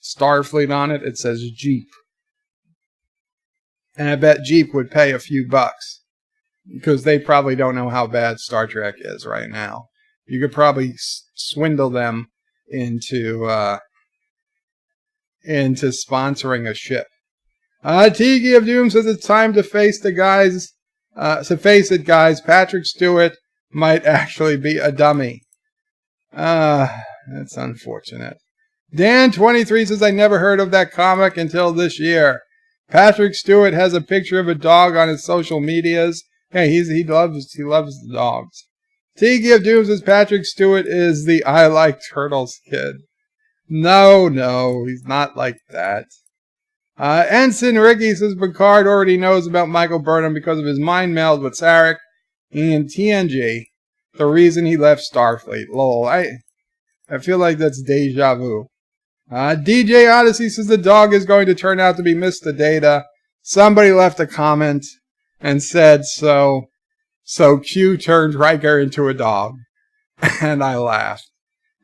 Starfleet on it, it says Jeep. And I bet Jeep would pay a few bucks, because they probably don't know how bad Star Trek is right now. You could probably swindle them into sponsoring a ship. Tiki of Doom says it's time to face the guys. To face it, guys. Patrick Stewart might actually be a dummy. That's unfortunate. Dan23 says, "I never heard of that comic until this year." Patrick Stewart has a picture of a dog on his social medias. Hey, he loves the dogs. Tiki of Doom says Patrick Stewart is the "I like turtles" kid. No, he's not like that. Ensign Ricky says Picard already knows about Michael Burnham because of his mind meld with Sarek in TNG. The reason he left Starfleet. Lol, I feel like that's deja vu. DJ Odyssey says the dog is going to turn out to be Mr. Data. Somebody left a comment and said, so Q turned Riker into a dog. And I laughed.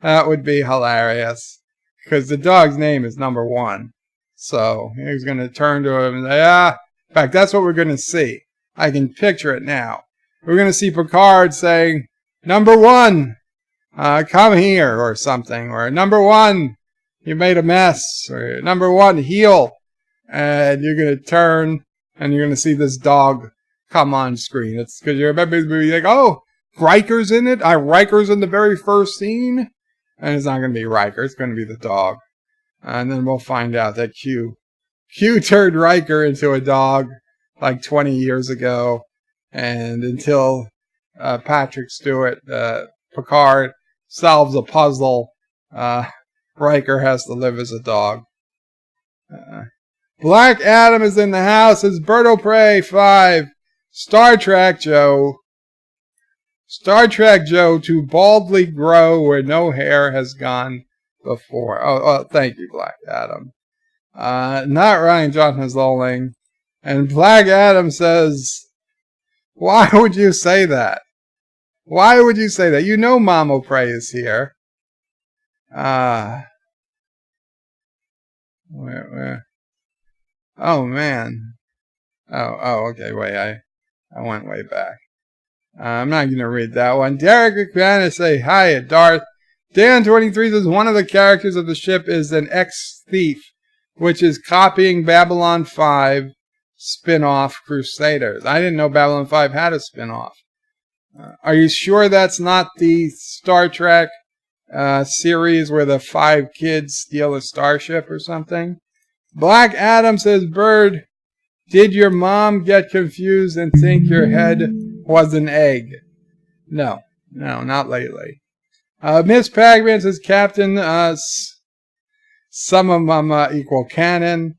That would be hilarious. Because the dog's name is Number 1. So he's going to turn to him and say, in fact, that's what we're going to see. I can picture it now. We're going to see Picard saying, "Number 1, come here," or something. Or, "Number 1, you made a mess." Or, "Number 1, heal." And you're going to turn and you're going to see this dog come on screen. It's because you remember the movie, like, oh, Riker's in it. Riker's in the very first scene. And it's not going to be Riker. It's going to be the dog. And then we'll find out that Q turned Riker into a dog like 20 years ago. And until Patrick Stewart, Picard, solves a puzzle, Riker has to live as a dog. Black Adam is in the house. It's Berto Prey 5. Star Trek Joe. Star Trek Joe to baldly grow where no hair has gone before. Oh, thank you, Black Adam. Not Ryan Johnson Zolling. And Black Adam says, "Why would you say that? Why would you say that? You know Mamo Prey is here." Where? Oh, man. Okay, wait, I went way back. I'm not going to read that one. Derek McManus say, hi, Darth. Dan23 says, one of the characters of the ship is an ex-thief, which is copying Babylon 5 spin-off Crusaders. I didn't know Babylon 5 had a spin-off. Are you sure that's not the Star Trek series where the 5 kids steal a starship or something? Black Adam says, Bird, did your mom get confused and think your head was an egg? No, not lately. Miss Pac-Man says, Captain, some of them equal canon.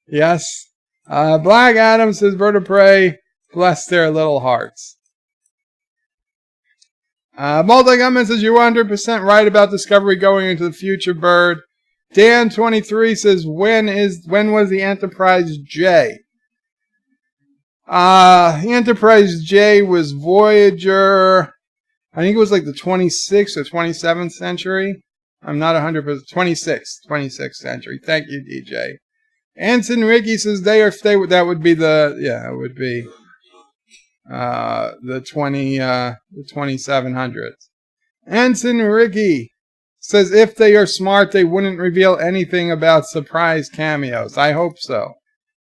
Yes. Black Adam says, Bird of Prey, bless their little hearts. Multi-Gunman says, you're 100% right about Discovery going into the future, Bird. Dan23 says, when was the Enterprise J? The Enterprise J was Voyager. I think it was like the 26th or 27th century. I'm not 100%. 26th century. Thank you, DJ. Anson Ricky says that would be it would be the 2700s. Anson Ricky says if they are smart, they wouldn't reveal anything about surprise cameos. I hope so.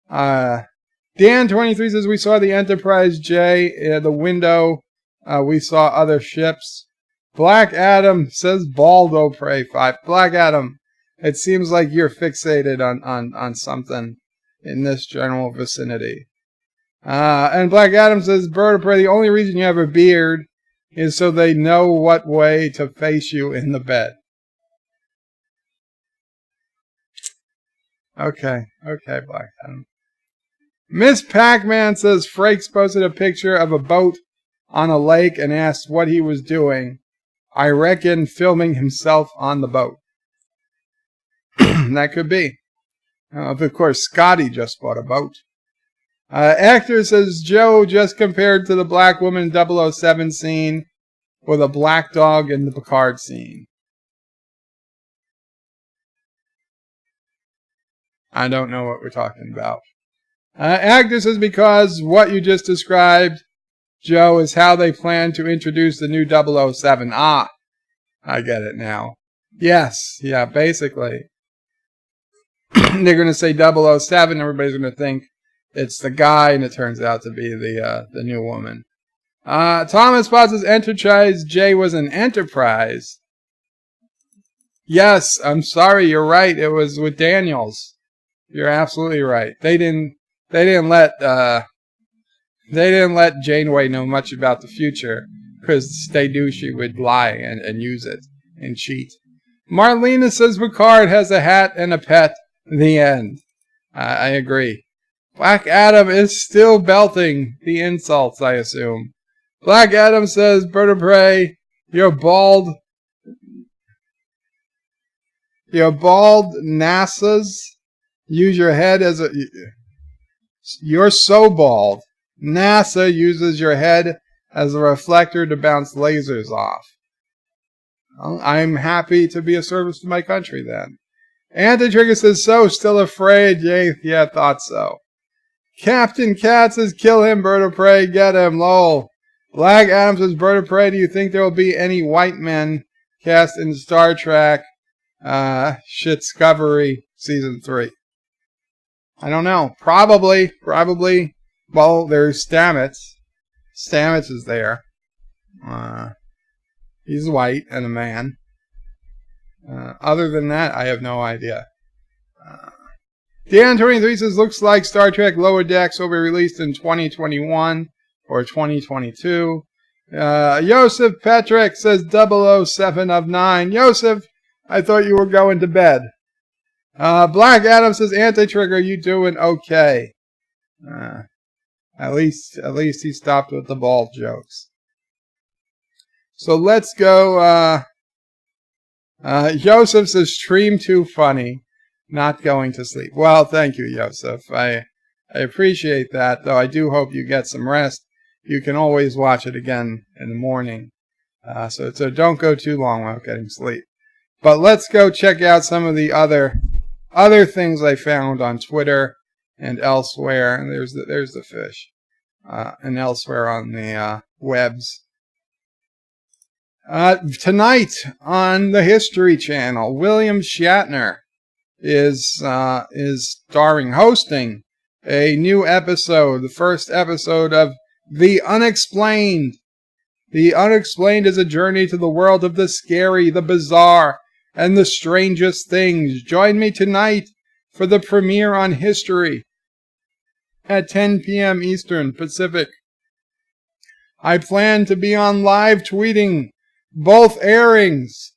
Dan23 says we saw the Enterprise J, the window. We saw other ships. Black Adam says Baldo Prey 5. Black Adam, it seems like you're fixated on something in this general vicinity. And Black Adam says, Bird of Prey, the only reason you have a beard is so they know what way to face you in the bed. Okay, Black Adam. Miss Pac-Man says, Frakes posted a picture of a boat on a lake and asked what he was doing. I reckon filming himself on the boat. That could be. Of course, Scotty just bought a boat. Actor says, Joe just compared to the black woman 007 scene with a black dog in the Picard scene. I don't know what we're talking about. Actor says, because what you just described, Joe, is how they plan to introduce the new 007. Ah, I get it now. Yes, yeah, basically. They're going to say 007, everybody's going to think it's the guy, and it turns out to be the new woman. Thomas Potts' Enterprise J was an Enterprise. Yes, I'm sorry, you're right. It was with Daniels. You're absolutely right. They didn't let Janeway know much about the future because they knew she would lie and use it and cheat. Marlena says Picard has a hat and a pet. The end. I agree. Black Adam is still belting the insults, I assume. Black Adam says, Bird of Prey, you're bald. You're bald NASA's. Use your head as a... You're so bald. NASA uses your head as a reflector to bounce lasers off. Well, I'm happy to be of service to my country then. Anti-Trigger says, so, still afraid? Yeah, thought so. Captain Cat says, kill him, Bird of Prey, get him, lol. Black Adam says, Bird of Prey, do you think there will be any white men cast in Star Trek Shitscovery Season 3? I don't know. Probably. Well, there's Stamets. Stamets is there. He's white and a man. Other than that, I have no idea. Dan23 says, looks like Star Trek Lower Decks will be released in 2021 or 2022. Joseph Patrick says 007 of 9. Joseph, I thought you were going to bed. Black Adam says, Anti-Trigger, you doing okay? At least he stopped with the bald jokes. So let's go. Joseph says, stream too funny. Not going to sleep. Well, thank you, Joseph. I appreciate that, though I do hope you get some rest. You can always watch it again in the morning. So don't go too long without getting sleep. But let's go check out some of the other other things I found on Twitter and elsewhere. And there's the fish. And elsewhere on the webs. Tonight on the History Channel, William Shatner is hosting a new episode, the first episode of The Unexplained. The Unexplained is a journey to the world of the scary, the bizarre, and the strangest things. Join me tonight for the premiere on History at 10 p.m. Eastern Pacific. I plan to be on live tweeting both airings.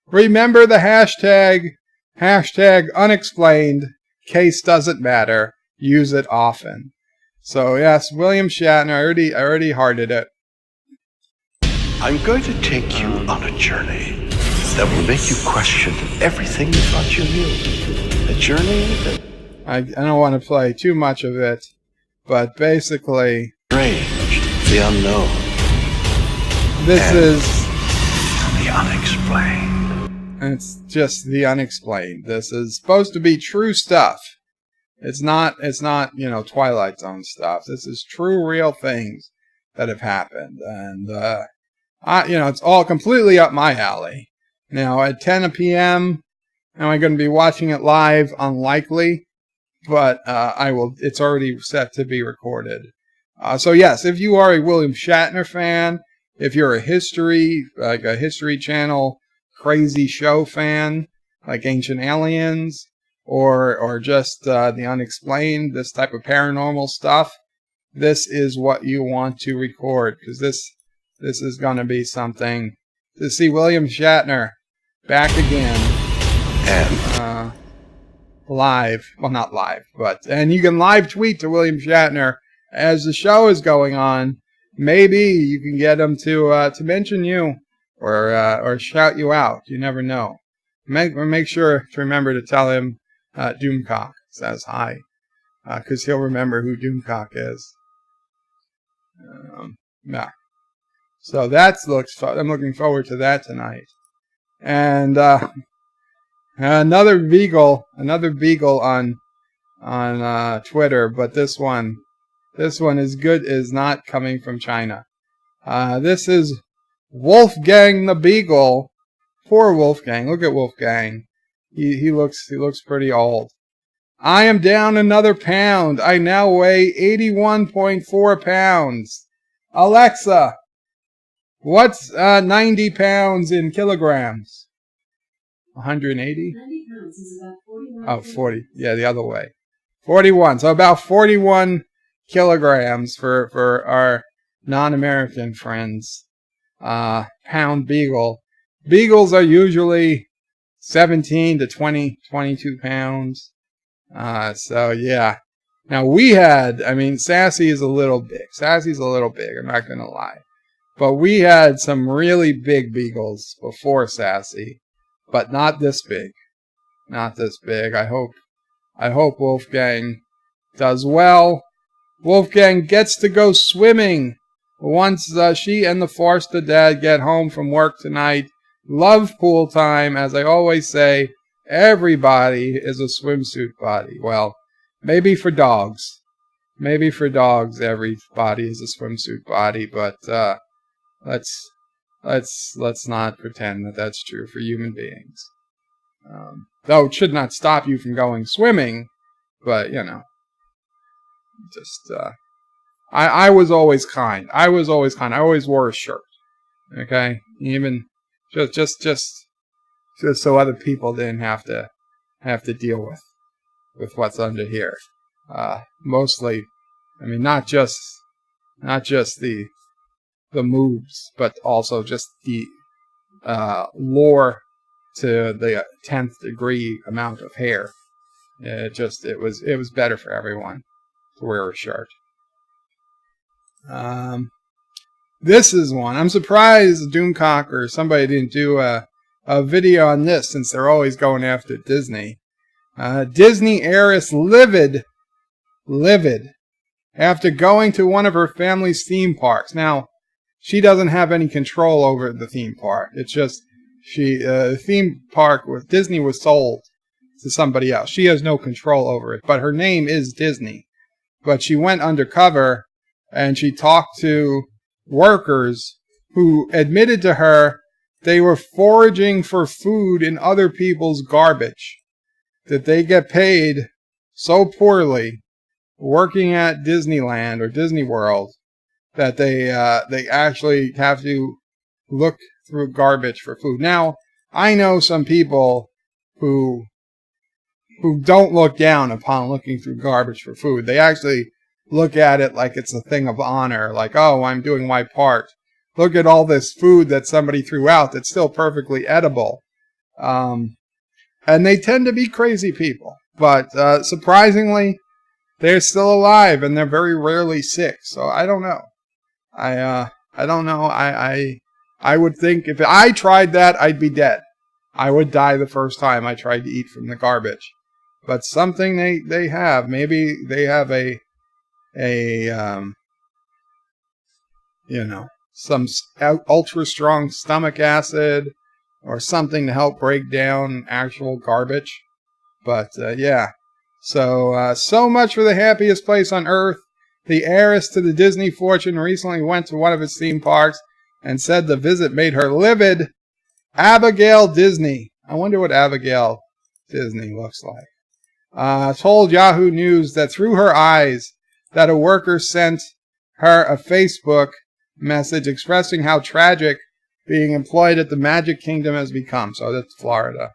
Remember the hashtag unexplained. Case doesn't matter. Use it often. So yes, William Shatner, I already hearted it. I'm going to take you on a journey that will make you question everything you thought you knew. A journey that... I don't want to play too much of it, but basically... strange, the unknown. This is... the unexplained. And it's just the unexplained. This is supposed to be true stuff. It's not, Twilight Zone stuff. This is true, real things that have happened. And, it's all completely up my alley. Now, at 10 p.m., am I going to be watching it live? Unlikely. But, it's already set to be recorded. So yes, if you are a William Shatner fan, if you're a History Channel crazy show fan, like Ancient Aliens, or just the Unexplained, this type of paranormal stuff, this is what you want to record, because this is going to be something to see William Shatner back again and live. Well, not live, and you can live tweet to William Shatner as the show is going on. Maybe you can get him to mention you or shout you out. You never know. Make sure to remember to tell him Doomcock says hi, because he'll remember who Doomcock is. Yeah. So I'm looking forward to that tonight. And another beagle on Twitter, but this one is not coming from China. This is Wolfgang the Beagle. Poor Wolfgang. Look at Wolfgang. He looks pretty old. I am down another pound. I now weigh 81.4 pounds. Alexa, what's 90 pounds in kilograms? 180? 90 pounds is about 41. Oh, 40. Yeah, the other way. 41. So about 41 kilograms for our non-American friends. Pound beagle. Beagles are usually 17 to 22 pounds. So yeah. Now Sassy is a little big. Sassy's a little big, I'm not gonna lie. But we had some really big beagles before Sassy. But not this big. Not this big. I hope Wolfgang does well. Wolfgang gets to go swimming once she and the Forster dad get home from work tonight. Love pool time. As I always say, everybody is a swimsuit body. Well, maybe for dogs. Maybe for dogs, everybody is a swimsuit body. But let's not pretend that that's true for human beings. Though it should not stop you from going swimming. But just I was always kind. I always wore a shirt. Okay, even just so other people didn't have to deal with what's under here. Mostly, not just the moves, but also just the lore to the 10th degree amount of hair. It was better for everyone to wear a shirt. This is one. I'm surprised Doomcock or somebody didn't do a video on this, since they're always going after Disney. Disney heiress livid after going to one of her family's theme parks. Now, she doesn't have any control over the theme park. It's just the theme park with Disney was sold to somebody else. She has no control over it, but her name is Disney. But she went undercover and she talked to workers who admitted to her they were foraging for food in other people's garbage, that they get paid so poorly working at Disneyland or Disney World that they actually have to look through garbage for food. Now, I know some people who don't look down upon looking through garbage for food. They actually look at it like it's a thing of honor, like, oh, I'm doing my part. Look at all this food that somebody threw out that's still perfectly edible. And they tend to be crazy people. But surprisingly, they're still alive and they're very rarely sick. So I don't know. I don't know. I would think if I tried that, I'd be dead. I would die the first time I tried to eat from the garbage. But something they have, maybe they have some ultra strong stomach acid or something to help break down actual garbage. But yeah, so much for the happiest place on earth. The heiress to the Disney fortune recently went to one of its theme parks and said the visit made her livid. Abigail Disney. I wonder what Abigail Disney looks like. Told Yahoo News that through her eyes that a worker sent her a Facebook message expressing how tragic being employed at the Magic Kingdom has become. So that's Florida.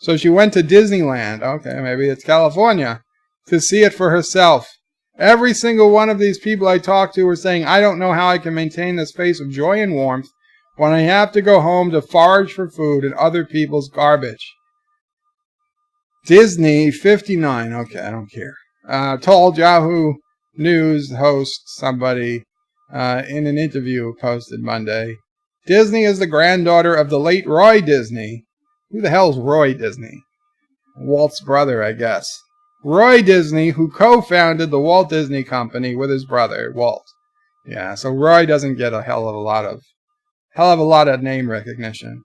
So she went to Disneyland, okay, maybe it's California, to see it for herself. Every single one of these people I talked to were saying, I don't know how I can maintain this face of joy and warmth when I have to go home to forage for food in other people's garbage. Disney 59, okay, I don't care. Told Yahoo News host somebody in an interview posted Monday, Disney is the granddaughter of the late Roy Disney. Who the hell's Roy Disney? Walt's brother, I guess. Roy Disney, who co-founded the Walt Disney Company with his brother, Walt. Yeah, so Roy doesn't get a hell of a lot of name recognition.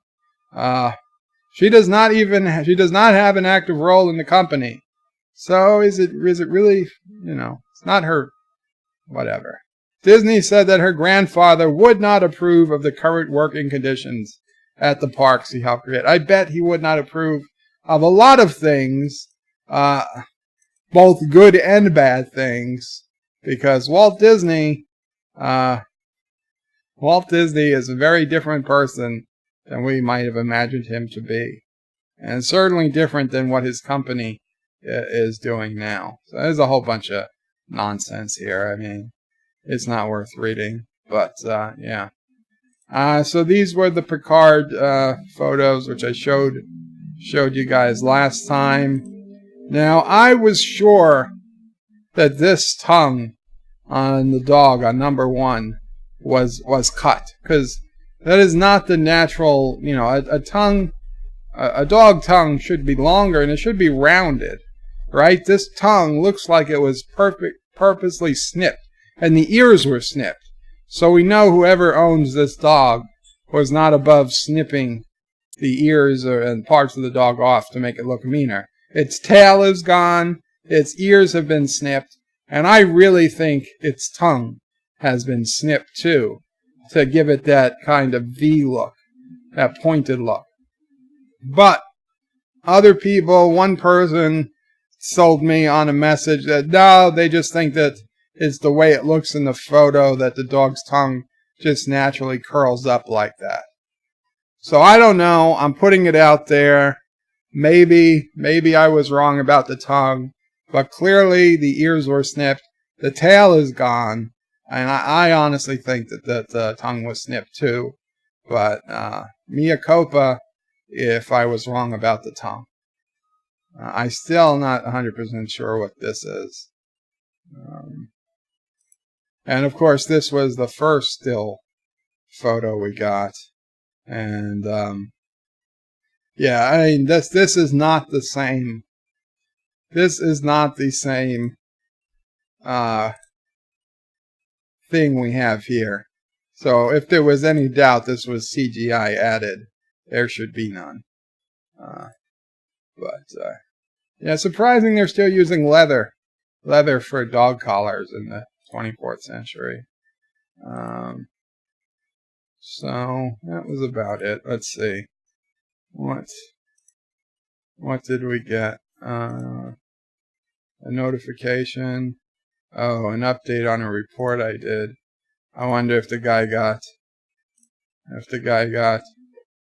She does not have an active role in the company. So is it really, it's not her, whatever. Disney said that her grandfather would not approve of the current working conditions at the parks he helped create. I bet he would not approve of a lot of things, both good and bad things, because Walt Disney is a very different person than we might have imagined him to be, and certainly different than what his company is doing now. So there's a whole bunch of nonsense here. I mean, it's not worth reading, but yeah. So these were the Picard photos, which I showed you guys last time. Now, I was sure that this tongue on the dog, on number 1, was cut, because that is not the natural, a dog tongue should be longer and it should be rounded, right? This tongue looks like it was purposely snipped, and the ears were snipped. So we know whoever owns this dog was not above snipping the ears and parts of the dog off to make it look meaner. Its tail is gone, its ears have been snipped, and I really think its tongue has been snipped too, to give it that kind of V look, that pointed look. But other people, one person sold me on a message that no, they just think that it's the way it looks in the photo, that the dog's tongue just naturally curls up like that. So I don't know. I'm putting it out there. Maybe I was wrong about the tongue, but clearly the ears were snipped. The tail is gone, and I honestly think that the tongue was snipped too. But mea culpa if I was wrong about the tongue. I'm still not 100% sure what this is. And of course, this was the first still photo we got. And yeah, I mean, this is not the same. This is not the same thing we have here. So if there was any doubt this was CGI added, there should be none. But Yeah, surprising they're still using leather for dog collars in the 24th century. So that was about it. Let's see. What did we get? A notification. Oh, an update on a report I did. I wonder if the guy got.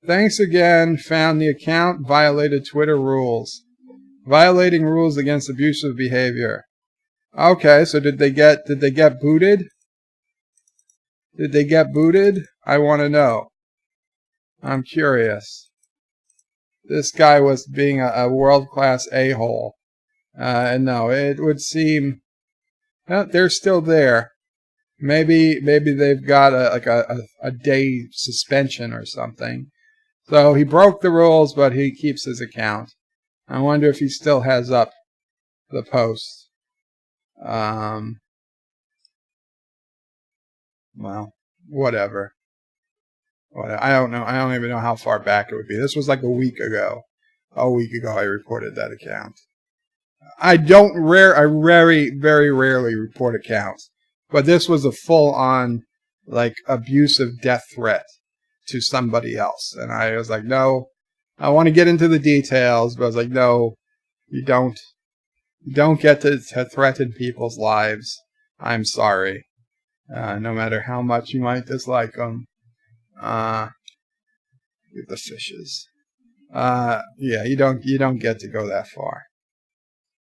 Thanks again. Found the account violated Twitter rules. Violating rules against abusive behavior. Okay, so did they get booted? Did they get booted? I want to know. I'm curious. This guy was being a world-class a-hole. And no, it would seem they're still there. Maybe they've got a day suspension or something. So he broke the rules, but he keeps his account. I wonder if he still has up the post. Well, whatever. I don't know. I don't even know how far back it would be. This was like a week ago. A week ago, I reported that account. I very, very rarely report accounts, but this was a full-on, like, abusive death threat to somebody else, and I was like, no, I want to get into the details, but I was like, no, you don't get to threaten people's lives. I'm sorry, no matter how much you might dislike them. The fishes. Yeah, you don't get to go that far.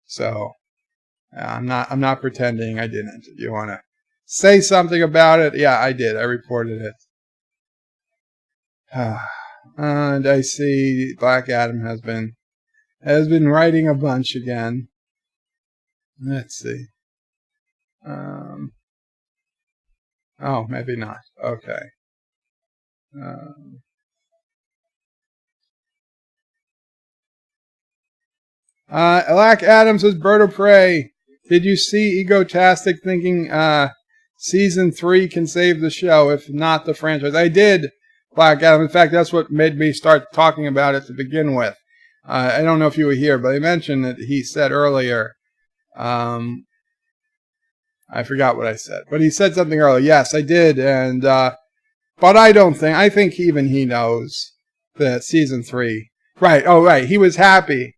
So, I'm not pretending I didn't. If you want to say something about it, yeah, I did. I reported it. And I see Black Adam has been writing a bunch again. Let's see. Oh, maybe not. Okay. Black Adam says, Bird of Prey, did you see Egotastic thinking season 3 can save the show, if not the franchise? I did, Black Adam. In fact, that's what made me start talking about it to begin with. I don't know if you were here, but I mentioned that he said earlier, I forgot what I said, but he said something earlier. Yes, I did, and but I think even he knows that season 3, right, oh right, he was happy.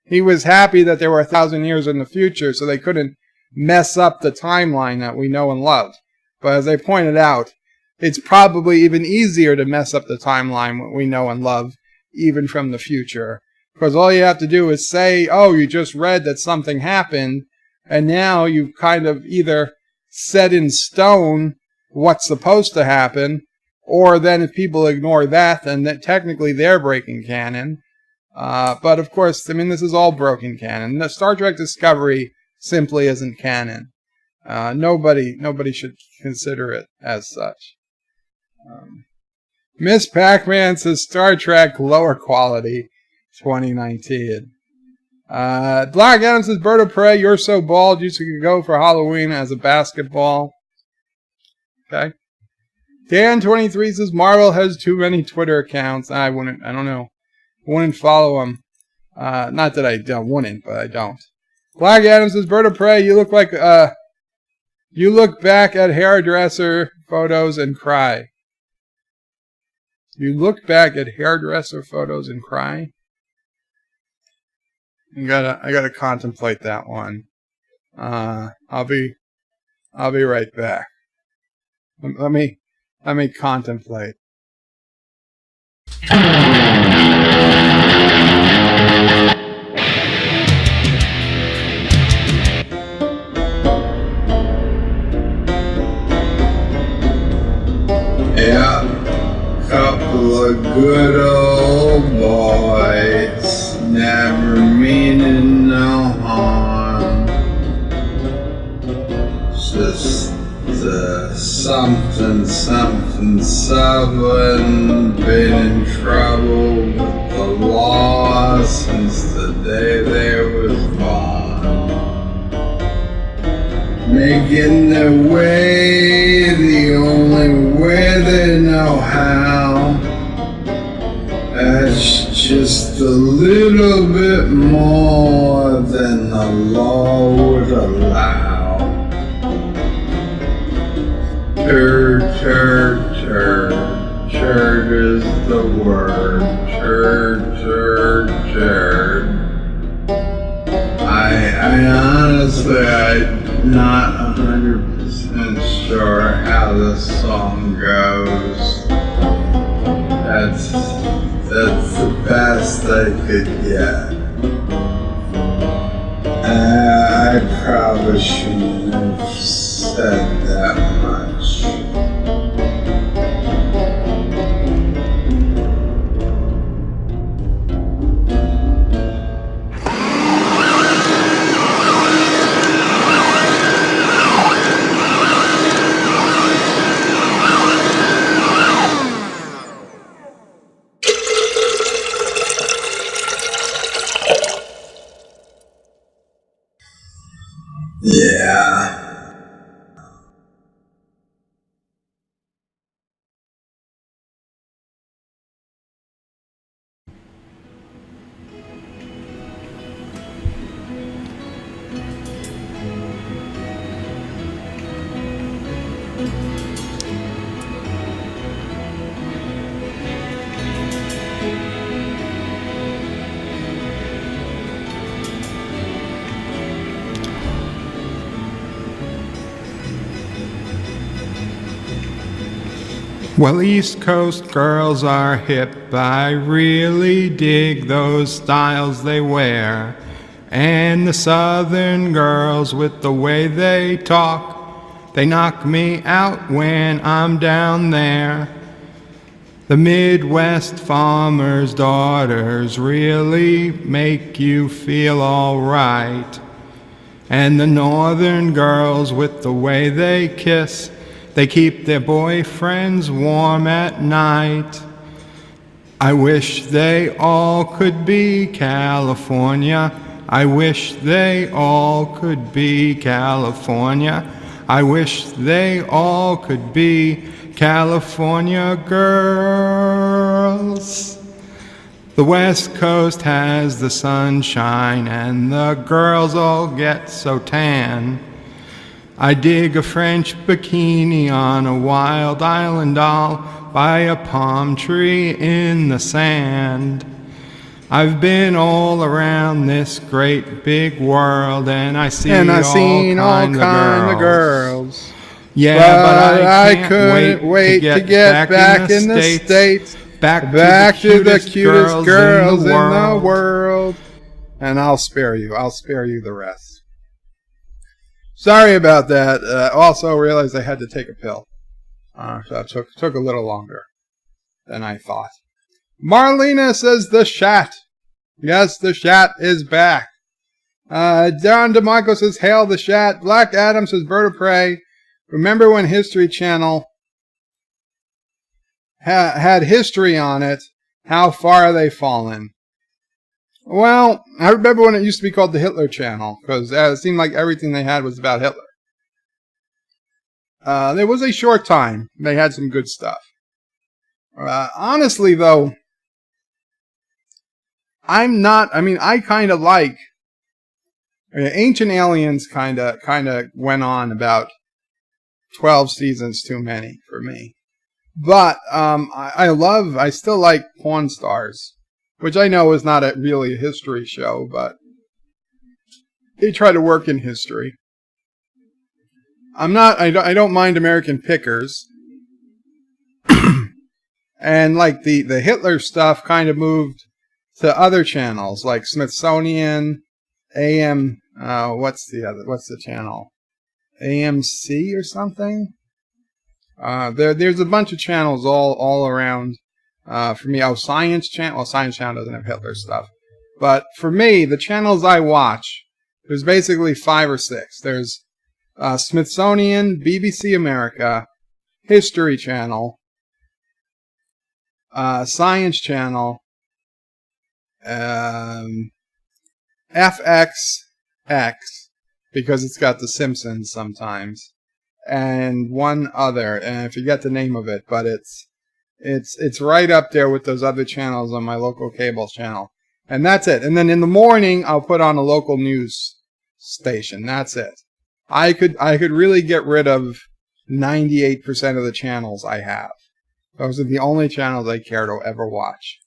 He was happy that there were 1,000 years in the future, so they couldn't mess up the timeline that we know and love. But as I pointed out, it's probably even easier to mess up the timeline we know and love, even from the future. Because all you have to do is say, oh, you just read that something happened, and now you've kind of either set in stone what's supposed to happen, or then if people ignore that, then technically they're breaking canon. But of course, I mean, this is all broken canon. The Star Trek Discovery simply isn't canon. Nobody should consider it as such. Miss Pac-Man says Star Trek lower quality 2019. Black Adam says Bird of Prey, you're so bald you could go for Halloween as a basketball. Okay. Dan23 says Marvel has too many Twitter accounts. I don't know. Wouldn't follow him. Not that I wouldn't, but I don't. Black Adam says, Bird of Prey, you look like, you look back at hairdresser photos and cry. You look back at hairdresser photos and cry? I gotta contemplate that one. I'll be right back. Let me contemplate. Yeah, couple of good old boys, never meaning no harm. Just something, been in trouble with the law since the day they was born. Making their way the only way they know how. That's just a little bit more church. Church is the word. Church. I honestly, I'm not 100% sure how this song goes. That's the best I could get. I probably shouldn't have said that much. Yeah. Well, East Coast girls are hip. I really dig those styles they wear. And the Southern girls with the way they talk, they knock me out when I'm down there. The Midwest farmers' daughters really make you feel all right. And the Northern girls with the way they kiss, they keep their boyfriends warm at night. I wish they all could be California. I wish they all could be California. I wish they all could be California girls. The West Coast has the sunshine and the girls all get so tan. I dig a French bikini on a wild island all by a palm tree in the sand. I've been all around this great big world and I seen all kind of girls. Yeah, but I couldn't wait to get back in the States, back to the cutest girls in the world. And I'll spare you the rest. Sorry about that. Also realized I had to take a pill. So it took a little longer than I thought. Marlena says the Shat. Yes, the Shat is back. Don DeMarco says, hail the Shat. Black Adam says, Bird of Prey. Remember when History Channel had history on it? How far are they fallen? Well, I remember when it used to be called the Hitler Channel, because it seemed like everything they had was about Hitler. There was a short time they had some good stuff. Honestly, though, I kind of like Ancient Aliens. Kind of went on about 12 seasons too many for me. But I still like Pawn Stars, which I know is not really a history show, but they try to work in history. I don't mind American Pickers. And like the Hitler stuff kind of moved to other channels like Smithsonian, AM, what's the channel? AMC or something? There's a bunch of channels all around. For me, Science Channel. Well, Science Channel doesn't have Hitler stuff. But for me, the channels I watch, there's basically 5 or 6. There's Smithsonian, BBC America, History Channel, Science Channel, FXX, because it's got The Simpsons sometimes, and one other, and I forget the name of it, but it's right up there with those other channels on my local cable channel. And that's it. And then in the morning, I'll put on a local news station. That's it. I could really get rid of 98% of the channels I have. Those are the only channels I care to ever watch.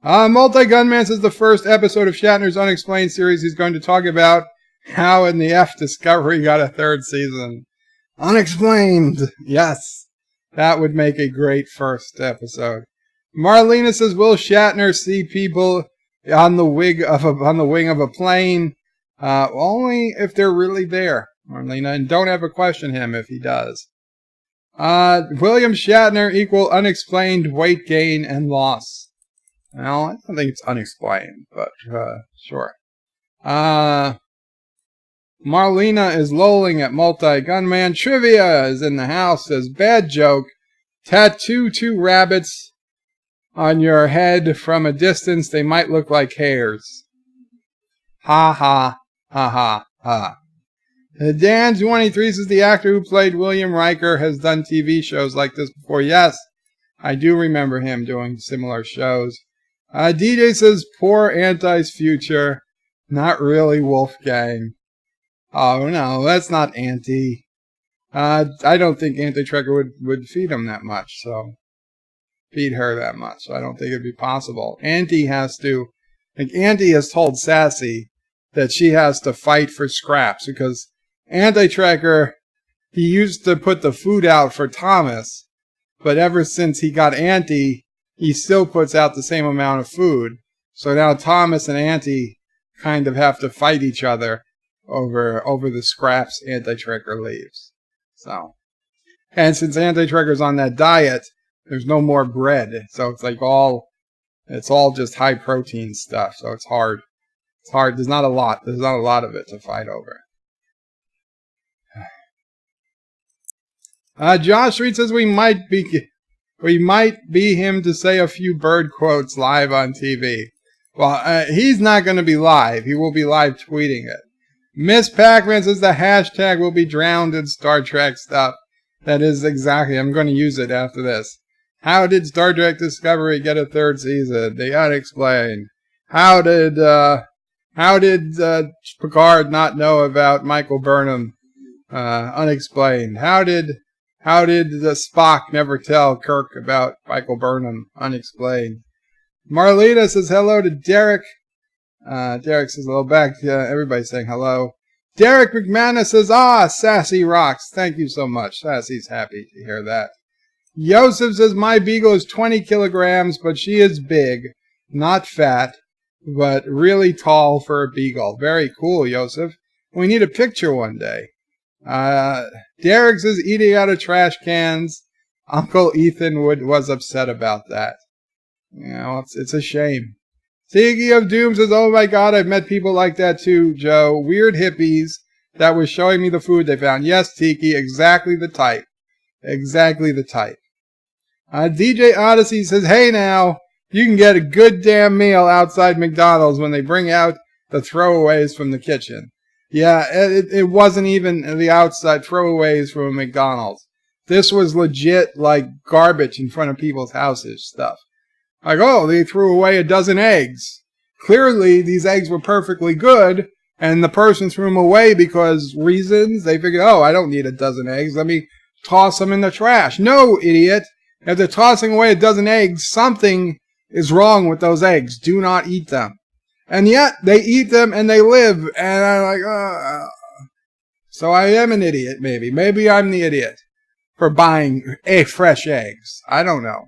Multi-Gunman says the first episode of Shatner's Unexplained series he's going to talk about how in the F Discovery got a third season. Unexplained. Yes. That would make a great first episode. Marlena says, will Shatner see people on the wing of a plane? Only if they're really there, Marlena, and don't ever question him if he does. William Shatner equal unexplained weight gain and loss. Well, I don't think it's unexplained, but sure. Marlena is lolling at Multi-Gunman. Trivia is in the house, says, bad joke. Tattoo 2 rabbits on your head from a distance. They might look like hairs. Ha ha, ha ha, ha. Dan23 says the actor who played William Riker has done TV shows like this before. Yes, I do remember him doing similar shows. DJ says, poor Anti's future. Not really, Wolfgang. Oh, no, that's not Anti. I don't think Anti-Trekker would feed him that much, so... feed her that much, so I don't think it'd be possible. Anti has told Sassy that she has to fight for scraps, because Anti-Trekker, he used to put the food out for Thomas, but ever since he got Anti, he still puts out the same amount of food. So now Thomas and Anti kind of have to fight each other over the scraps Anti-Trekker leaves. So, and since Anti-Trekker's on that diet, there's no more bread. So it's like it's all just high protein stuff. So it's hard. It's hard. There's not a lot of it to fight over. Josh Reed says we might be him to say a few bird quotes live on TV. Well, he's not going to be live. He will be live tweeting it. Miss Pac-Man says the hashtag will be drowned in Star Trek stuff. That is exactly. I'm going to use it after this. How did Star Trek Discovery get a third season? The unexplained. How did Picard not know about Michael Burnham? Unexplained. How did Spock never tell Kirk about Michael Burnham? Unexplained. Marlena says hello to Derek. Derek says hello back. Everybody's saying hello. Derek McManus says, Sassy rocks. Thank you so much. Sassy's happy to hear that. Yosef says, my beagle is 20 kilograms, but she is big, not fat, but really tall for a beagle. Very cool, Yosef. We need a picture one day. Derek says, eating out of trash cans. Uncle Ethan was upset about that. You know, it's a shame. Tiki of Doom says, oh my god, I've met people like that too, Joe. Weird hippies that were showing me the food they found. Yes, Tiki, exactly the type. Exactly the type. DJ Odyssey says, hey now, you can get a good damn meal outside McDonald's when they bring out the throwaways from the kitchen. Yeah, it wasn't even the outside throwaways from a McDonald's. This was legit, like, garbage in front of people's houses stuff. Like, oh, they threw away a dozen eggs. Clearly, these eggs were perfectly good, and the person threw them away because reasons. They figured, oh, I don't need a dozen eggs. Let me toss them in the trash. No, idiot. If they're tossing away a dozen eggs, something is wrong with those eggs. Do not eat them. And yet, they eat them and they live. And I'm like, So I am an idiot, maybe. Maybe I'm the idiot for buying fresh eggs. I don't know.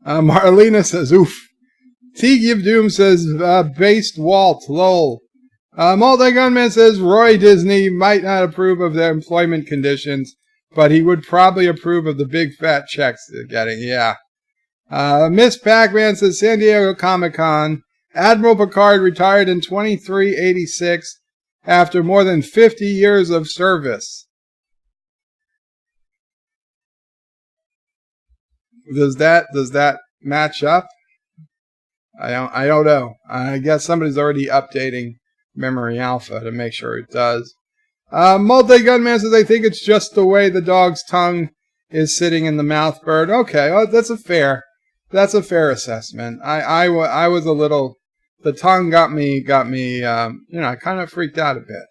Marlena says, oof. Tiki of Doom says, based Walt, lol. Multi-Gunman says, Roy Disney might not approve of their employment conditions, but he would probably approve of the big fat checks they're getting, yeah. Miss Pac-Man says, San Diego Comic-Con, Admiral Picard retired in 2386 after more than 50 years of service. Does that match up? I don't know. I guess somebody's already updating Memory Alpha to make sure it does. Multi-Gunman says, I think it's just the way the dog's tongue is sitting in the mouth bird. Okay, well, that's a fair assessment. I was a little, the tongue got me, I kind of freaked out a bit.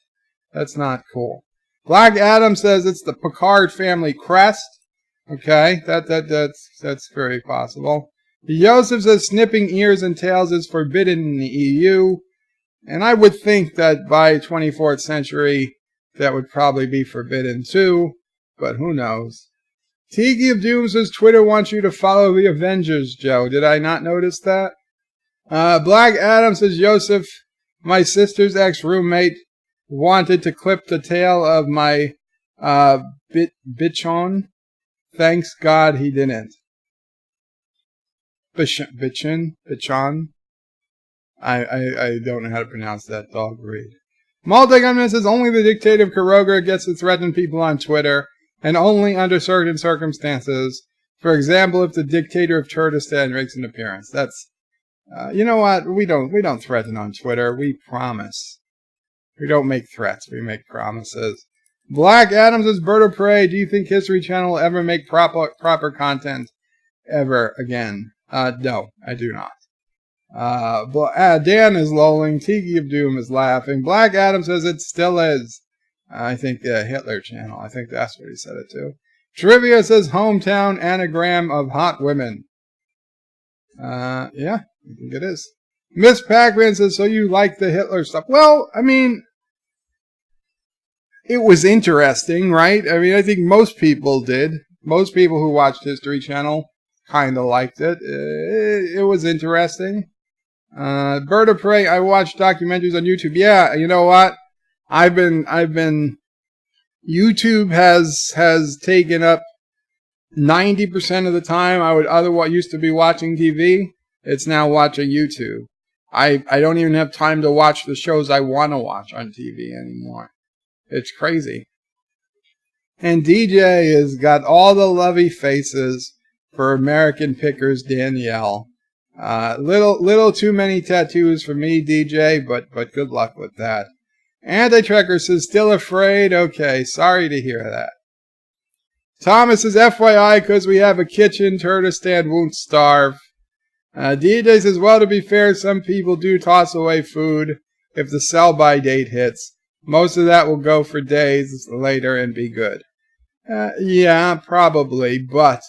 That's not cool. Black Adam says it's the Picard family crest. Okay, that's very possible. Joseph says snipping ears and tails is forbidden in the EU. And I would think that by 24th century, that would probably be forbidden too. But who knows? Tiki of Doom says Twitter wants you to follow the Avengers, Joe. Did I not notice that? Black Adam says, Joseph, my sister's ex-roommate, wanted to clip the tail of my bichon. Thanks God he didn't. Bichon? I don't know how to pronounce that dog breed. Multigunman says only the dictator of Kuroga gets to threaten people on Twitter, and only under certain circumstances. For example, if the dictator of Kurdistan makes an appearance. That's, you know what? We don't threaten on Twitter. We promise. We don't make threats. We make promises. Black Adam says, Bird of Prey, do you think History Channel will ever make proper content ever again? No, I do not. Dan is lolling. Tiki of Doom is laughing. Black Adam says it still is. I think Hitler Channel. I think that's what he said it to. Trivia says hometown anagram of hot women. Yeah, I think it is. Miss Pac-Man says, so you like the Hitler stuff? Well, I mean, it was interesting, right? I mean, I think most people did. Most people who watched History Channel kind of liked it. It was interesting. Bird of Prey, I watched documentaries on YouTube. Yeah, you know what? YouTube has taken up 90% of the time I would otherwise used to be watching TV. It's now watching YouTube. I don't even have time to watch the shows I want to watch on TV anymore. It's crazy. And DJ has got all the lovey faces for American Pickers Danielle. Little too many tattoos for me, DJ, but good luck with that. Anti-Trekker says, still afraid? Okay, sorry to hear that. Thomas says, FYI, because we have a kitchen, Kurdistan won't starve. DJ says, well, to be fair, some people do toss away food if the sell-by date hits. Most of that will go for days later and be good. Yeah, probably, but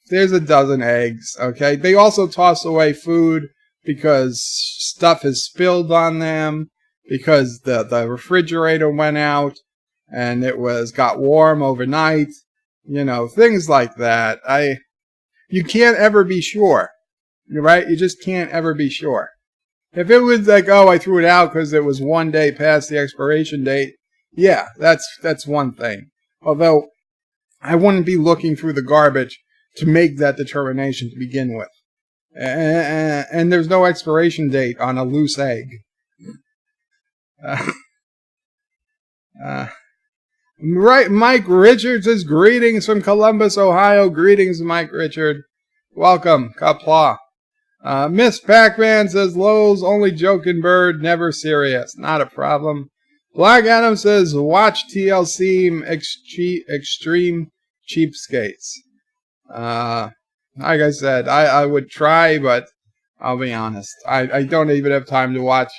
there's a dozen eggs, okay? They also toss away food because stuff is spilled on them, because the refrigerator went out and it got warm overnight, you know, things like that. You can't ever be sure, right? You just can't ever be sure. If it was like, oh, I threw it out because it was 1 day past the expiration date, yeah, that's one thing. Although I wouldn't be looking through the garbage to make that determination to begin with. And there's no expiration date on a loose egg. Right, Mike Richards says, greetings from Columbus, Ohio. Greetings, Mike Richard. Welcome, Qapla. Miss Pac-Man says, Lowell's only joking bird, never serious. Not a problem. Black Adam says, watch TLC Extreme Cheapskates. Like I said, I would try, but I'll be honest. I don't even have time to watch.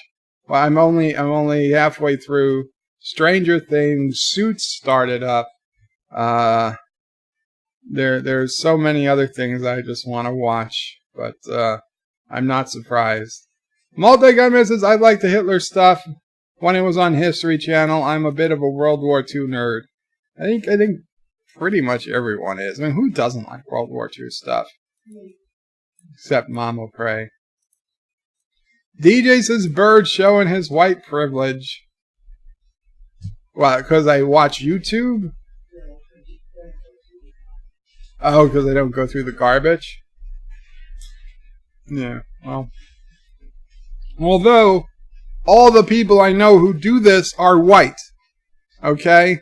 Well, I'm only halfway through Stranger Things. Suits started up. There's so many other things I just want to watch, but I'm not surprised. Multi-Gunman says, I like the Hitler stuff when it was on History Channel. I'm a bit of a World War II nerd. I think pretty much everyone is. I mean, who doesn't like World War II stuff? Except Mama Prey. DJ says, Bird showing his white privilege. Well, because I watch YouTube? Oh, because I don't go through the garbage? Yeah, well. Although, all the people I know who do this are white. Okay?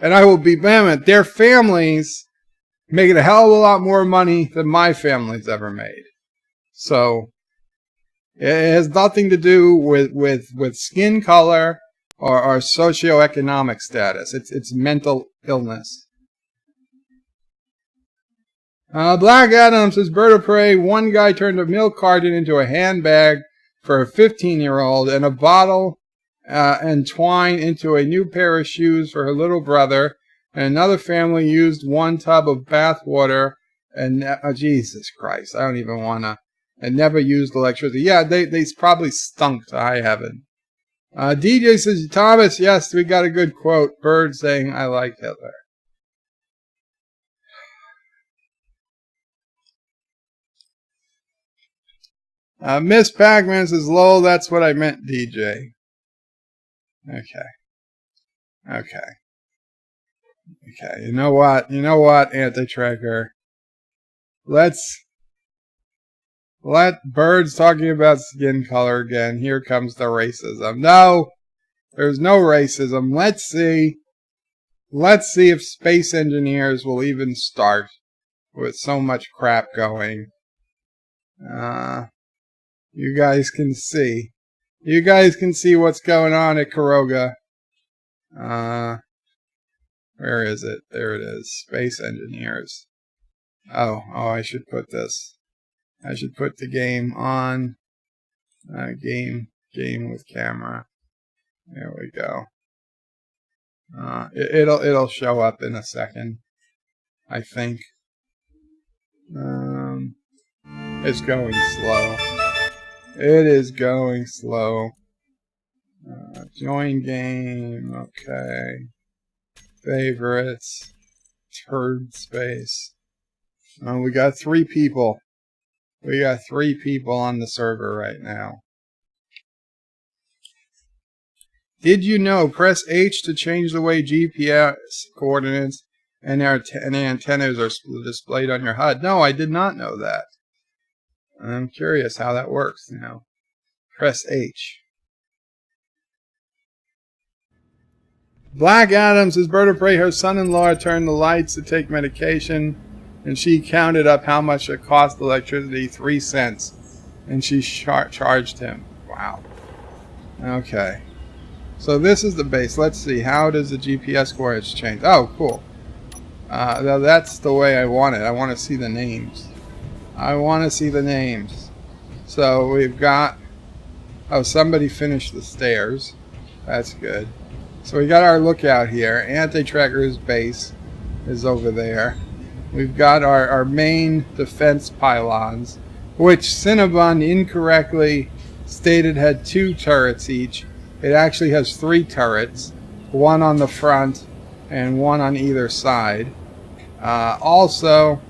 And I will be damned, their families making a hell of a lot more money than my family's ever made. So, it has nothing to do with skin color or socioeconomic status. It's mental illness. Black Adam says, Bird of Prey, one guy turned a milk carton into a handbag for a 15-year-old and a bottle twine into a new pair of shoes for her little brother, and another family used one tub of bath water, and Jesus Christ, I don't even want to, and never used electricity. Yeah, they probably stunk to high heaven. DJ says, Thomas, yes, we got a good quote. Bird saying, I like Hitler. Miss Pac-Man says, lol, that's what I meant, DJ. Okay. You know what, Anti-Tracker? Let birds talking about skin color again. Here comes the racism. No, there's no racism. Let's see if space engineers will even start with so much crap going. You guys can see. You guys can see what's going on at Kuroga. Where is it? There it is. Space engineers. Oh, I should put this. I should put the game on. Game with camera. There we go. It'll show up in a second, I think. It's going slow. It is going slow. Join game. Okay. Favorites. Turd space. We got 3 people. We got 3 people on the server right now. Did you know? Press H to change the way GPS coordinates and antennas are displayed on your HUD. No, I did not know that. I'm curious how that works now. Press H. Black Adams says, Bird of Prey, her son-in-law turned the lights to take medication, and she counted up how much it cost electricity, 3 cents, and she charged him. Wow. Okay. So this is the base. Let's see. How does the GPS coordinates change? Oh, cool. That's the way I want it. I want to see the names. So we've got... Oh, somebody finished the stairs. That's good. So we got our lookout here. Anti-Tracker's base is over there. We've got our main defense pylons, which Cinnabon incorrectly stated had 2 turrets each. It actually has 3 turrets, 1 on the front and 1 on either side. Also,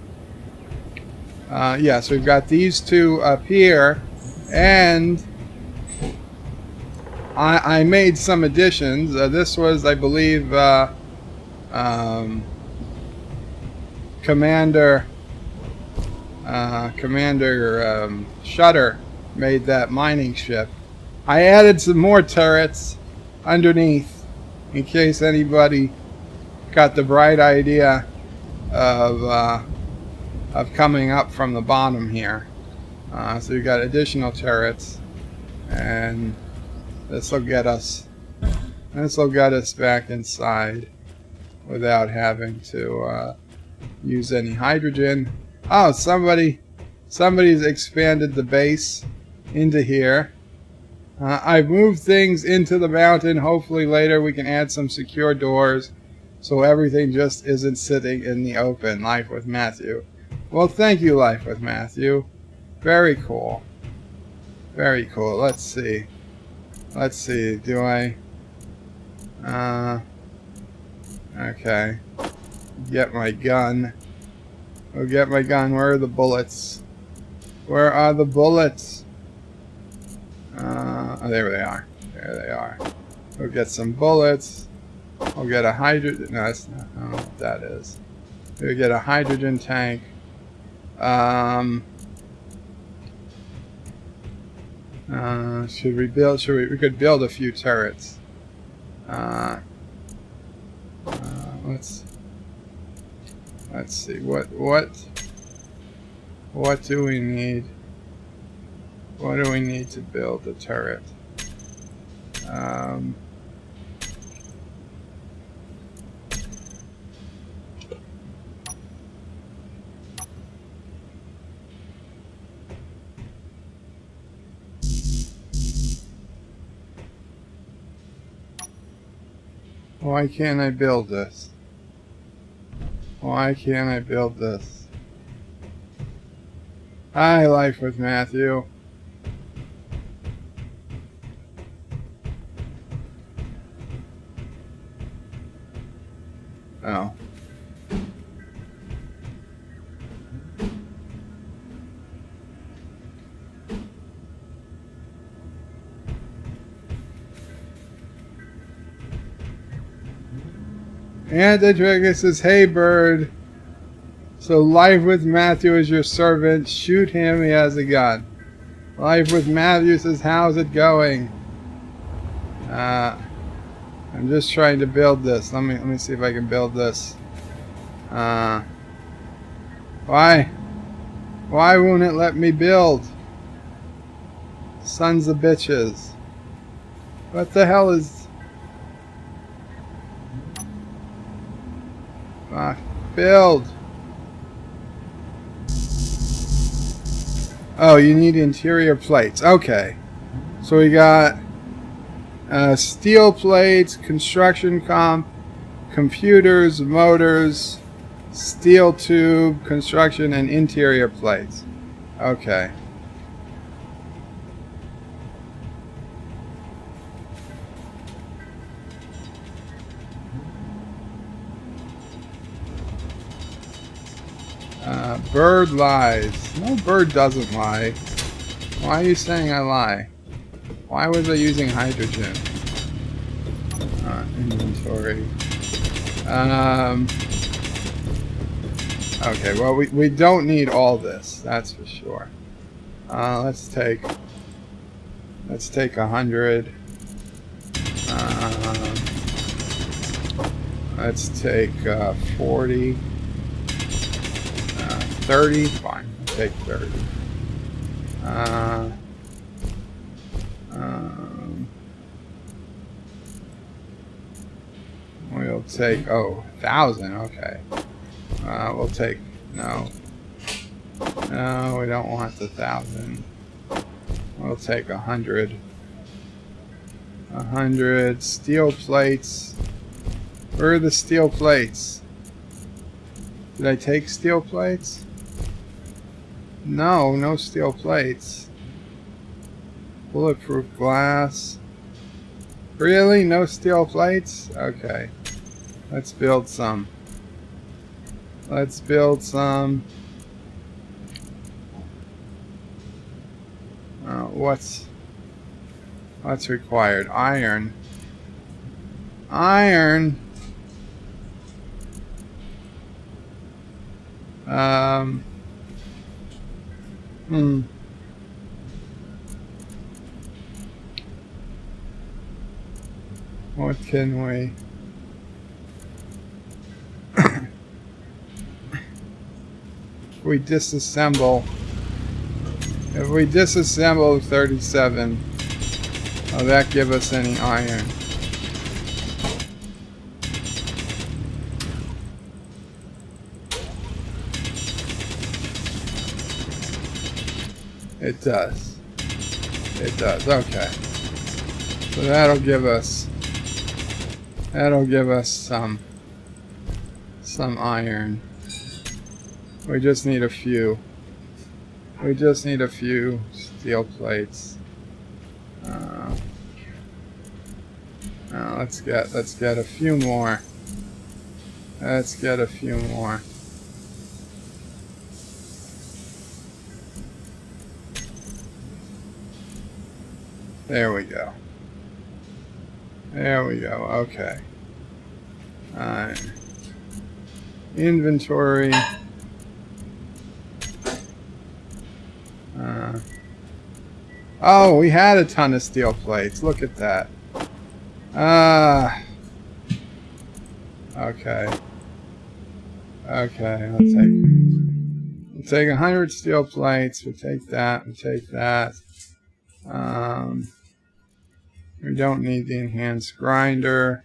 yes, we've got these 2 up here, and I made some additions. This was, I believe, Commander Shutter made that mining ship. I added some more turrets underneath in case anybody got the bright idea of coming up from the bottom here. So we've got additional turrets, and this will get us back inside without having to use any hydrogen. Oh, somebody's expanded the base into here. I've moved things into the mountain. Hopefully later we can add some secure doors so everything just isn't sitting in the open. Life with Matthew. Well, thank you, Life with Matthew. Very cool. Very cool. Let's see. Do I... okay. Get my gun. I'll get my gun. Where are the bullets? Where are the bullets? Oh, there they are. There they are. We'll get some bullets. We'll get a hydrogen... No, that's not... I don't know what that is. We'll get a hydrogen tank. Should we build... We could build a few turrets. Let's see. What do we need? What do we need to build a turret? Why can't I build this? Why can't I build this? Hi, Life with Matthew. Oh. Anti-Trigger says, hey bird. So Life with Matthew is your servant. Shoot him, he has a gun. Life with Matthew says, how's it going? I'm just trying to build this. Let me see if I can build this. Why? Why won't it let me build? Sons of bitches. What the hell is... Fuck. Build. Oh, you need interior plates. Okay. So we got steel plates, construction computers, motors, steel tube, construction, and interior plates. Okay. Bird lies. No, bird doesn't lie. Why are you saying I lie? Why was I using hydrogen? Inventory. Okay, well, we don't need all this, that's for sure. Let's take 100. Let's take 40. 30, fine. I'll take 30. We'll take 1,000. Okay. We'll take no. No, we don't want the 1,000. We'll take 100. 100 steel plates. Where are the steel plates? Did I take steel plates? No, no steel plates. Bulletproof glass. Really? No steel plates? Okay. Let's build some. Let's build some. What's required? Iron. Iron. What can we... If we disassemble 37, will that give us any iron? It does. It does. Okay. So that'll give us some iron. We just need a few. We just need a few steel plates. Let's get a few more. Let's get a few more. There we go. There we go. Okay. Alright. Inventory. Oh, we had a ton of steel plates. Look at that. Okay. Okay, we'll take 100 steel plates. We'll take that. We'll take that. We don't need the enhanced grinder.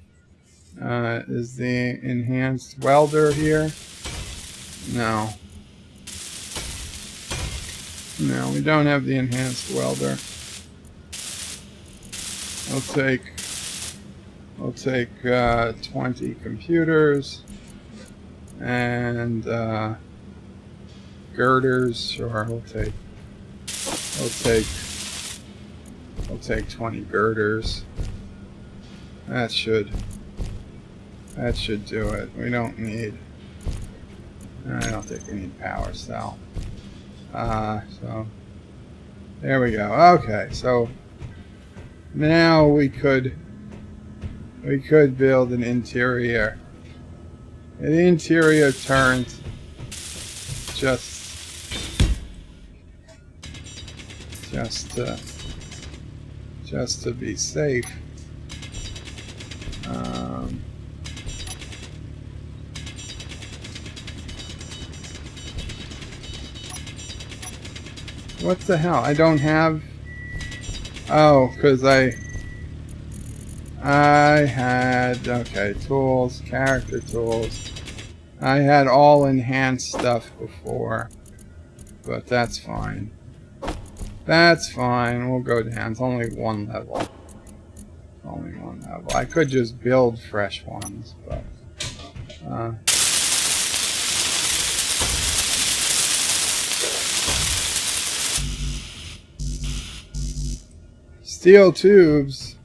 Is the enhanced welder here? No. No, we don't have the enhanced welder. We'll take We'll take 20 computers and girders. Sure, we'll take 20 girders. That should do it. We don't need. I don't think we need power cell. So there we go. Okay, so now we could build an interior. An interior turret just to be safe. What the hell? I don't have. Oh, because I had, okay, tools, character tools. I had all enhanced stuff before, but that's fine. That's fine. We'll go down. It's only one level. Only one level. I could just build fresh ones, but steel tubes.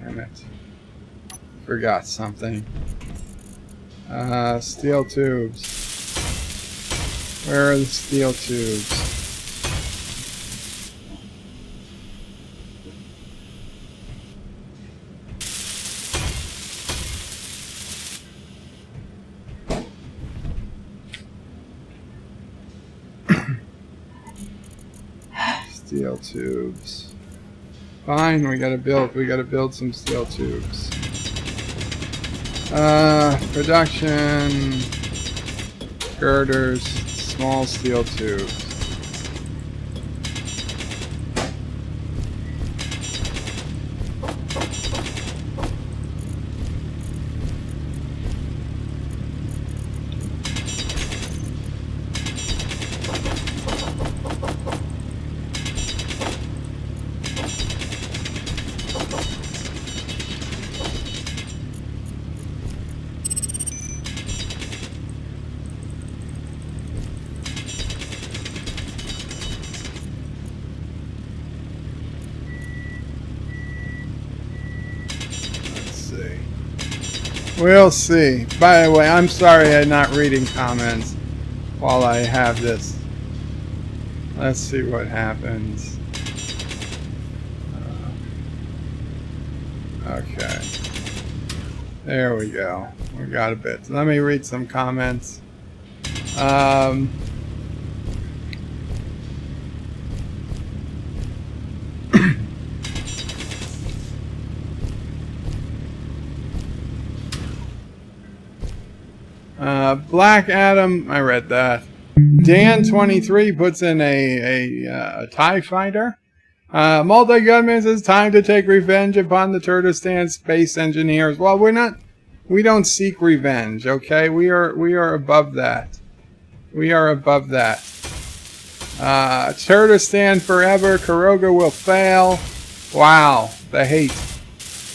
Damn it. Forgot something. Steel tubes. Where are the steel tubes? Steel tubes. Fine, we gotta build some steel tubes. Production, girders, small steel tubes. We'll see. By the way, I'm sorry I'm not reading comments while I have this. Let's see what happens. Okay. There we go. We got a bit. Let me read some comments. Black Adam, I read that. Dan23 puts in a TIE fighter. Multi-Gunman says, time to take revenge upon the Turtestan space engineers. Well, we don't seek revenge, okay? We are above that. We are above that. Turtestan forever, Kuroga will fail. Wow, the hate.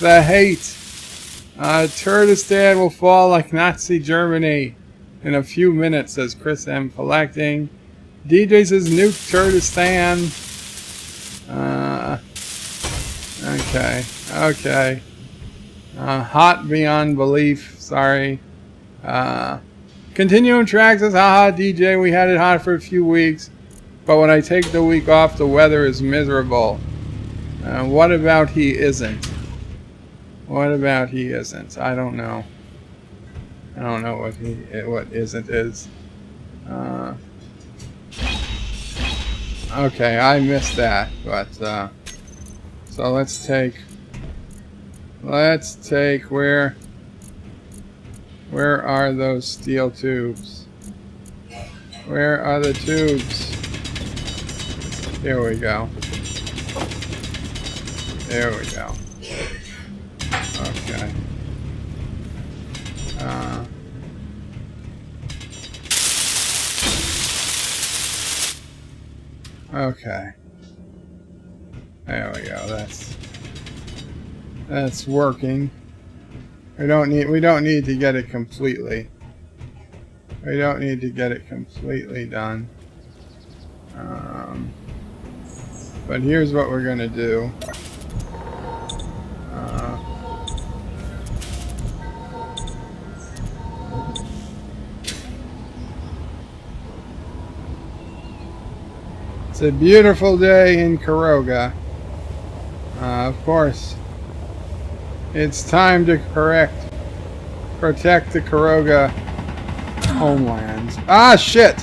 The hate. Turtestan will fall like Nazi Germany in a few minutes, says Chris M. Collecting. DJ says nuke Turtestan. Okay. Hot beyond belief. Sorry. Continuum Track says, haha, DJ, we had it hot for a few weeks, but when I take the week off, the weather is miserable. What about he isn't? What about he isn't? I don't know. I don't know what isn't is. Okay, I missed that, but so let's take where are those steel tubes? Where are the tubes? Here we go. There we go. Okay. Okay. There we go. That's working. We don't need to get it completely. We don't need to get it completely done. But here's what we're gonna do. It's a beautiful day in Kuroga. Of course, it's time to protect the Kuroga homelands. Ah, shit!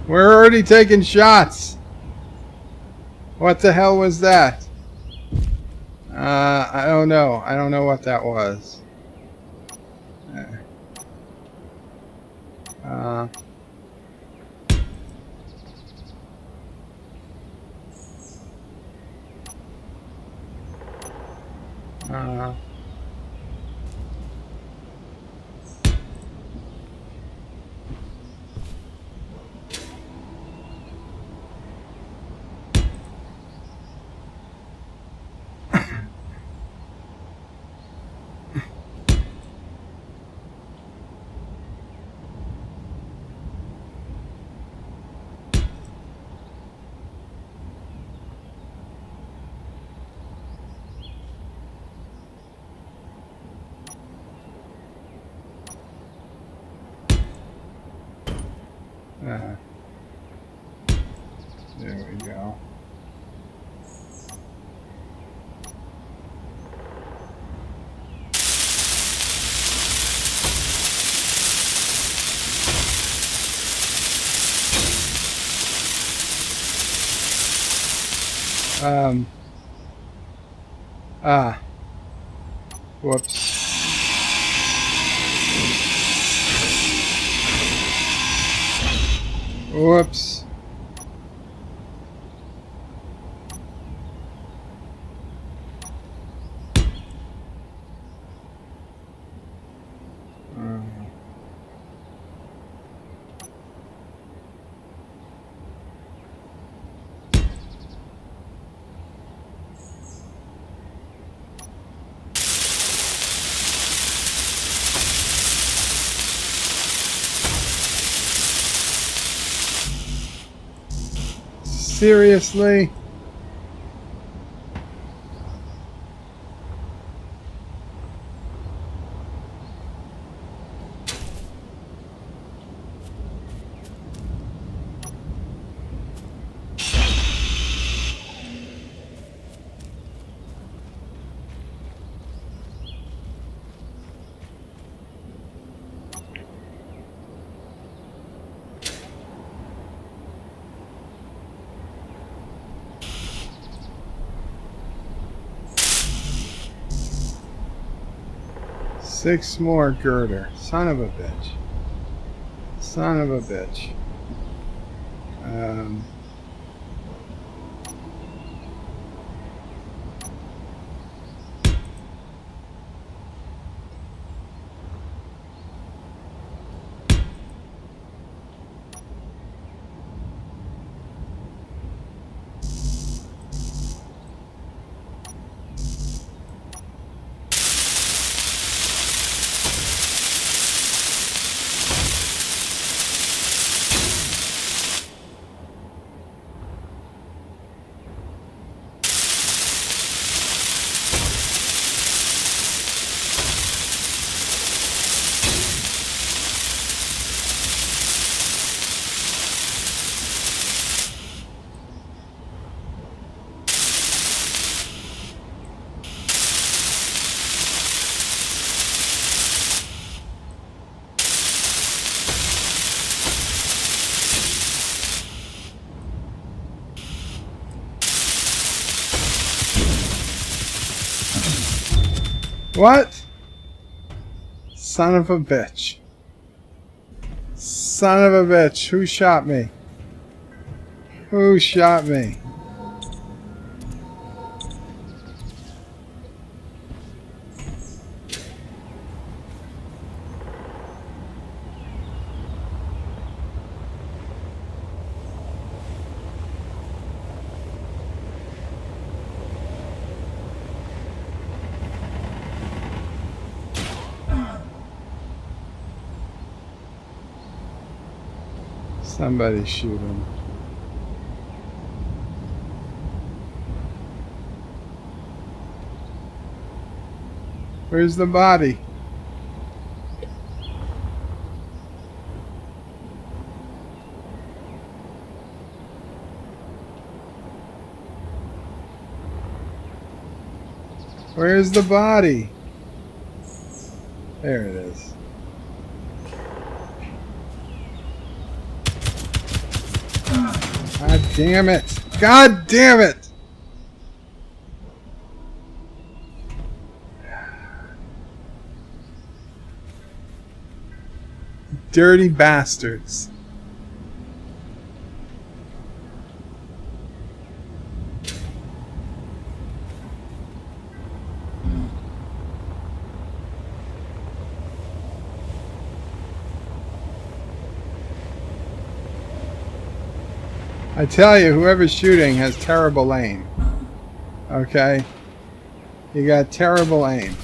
We're already taking shots. What the hell was that? I don't know. I don't know what that was. There we go. Whoops. Whoops. Seriously? Six more girder. Son of a bitch. Son of a bitch. What? Son of a bitch. Son of a bitch. Who shot me? Who shot me? Somebody's shooting. Where's the body? Where's the body? There it is. God damn it! God damn it! Dirty bastards. I tell you, whoever's shooting has terrible aim. Okay? You got terrible aim.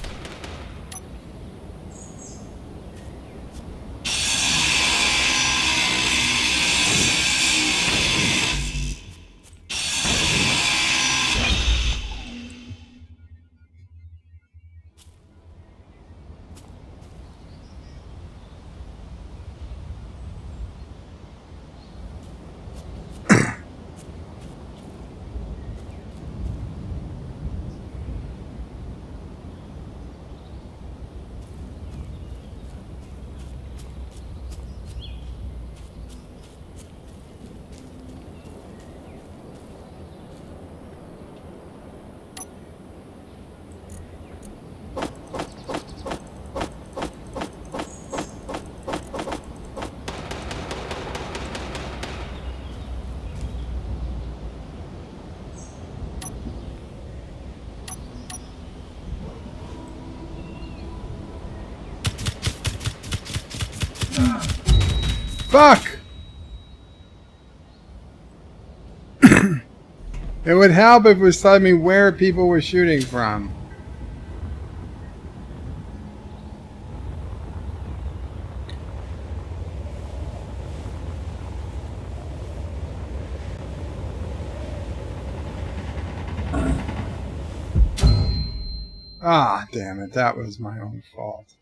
Fuck! It would help if it was telling me where people were shooting from. Ah, damn it. That was my own fault.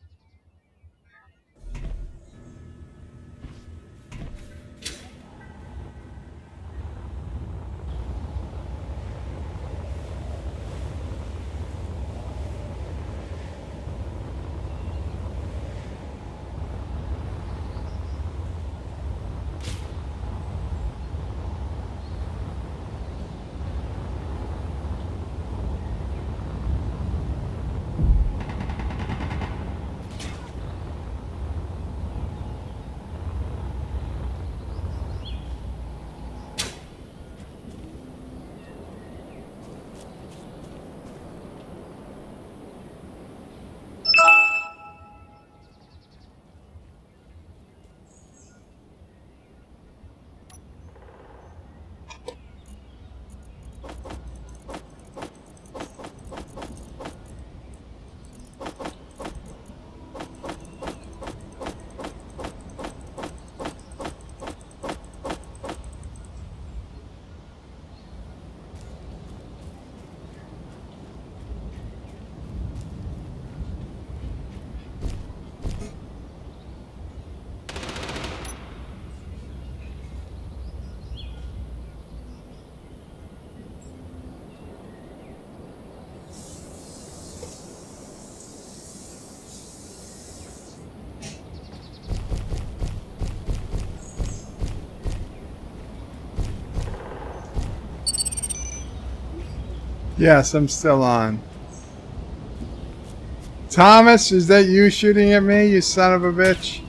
Yes, I'm still on. Thomas, is that you shooting at me, you son of a bitch?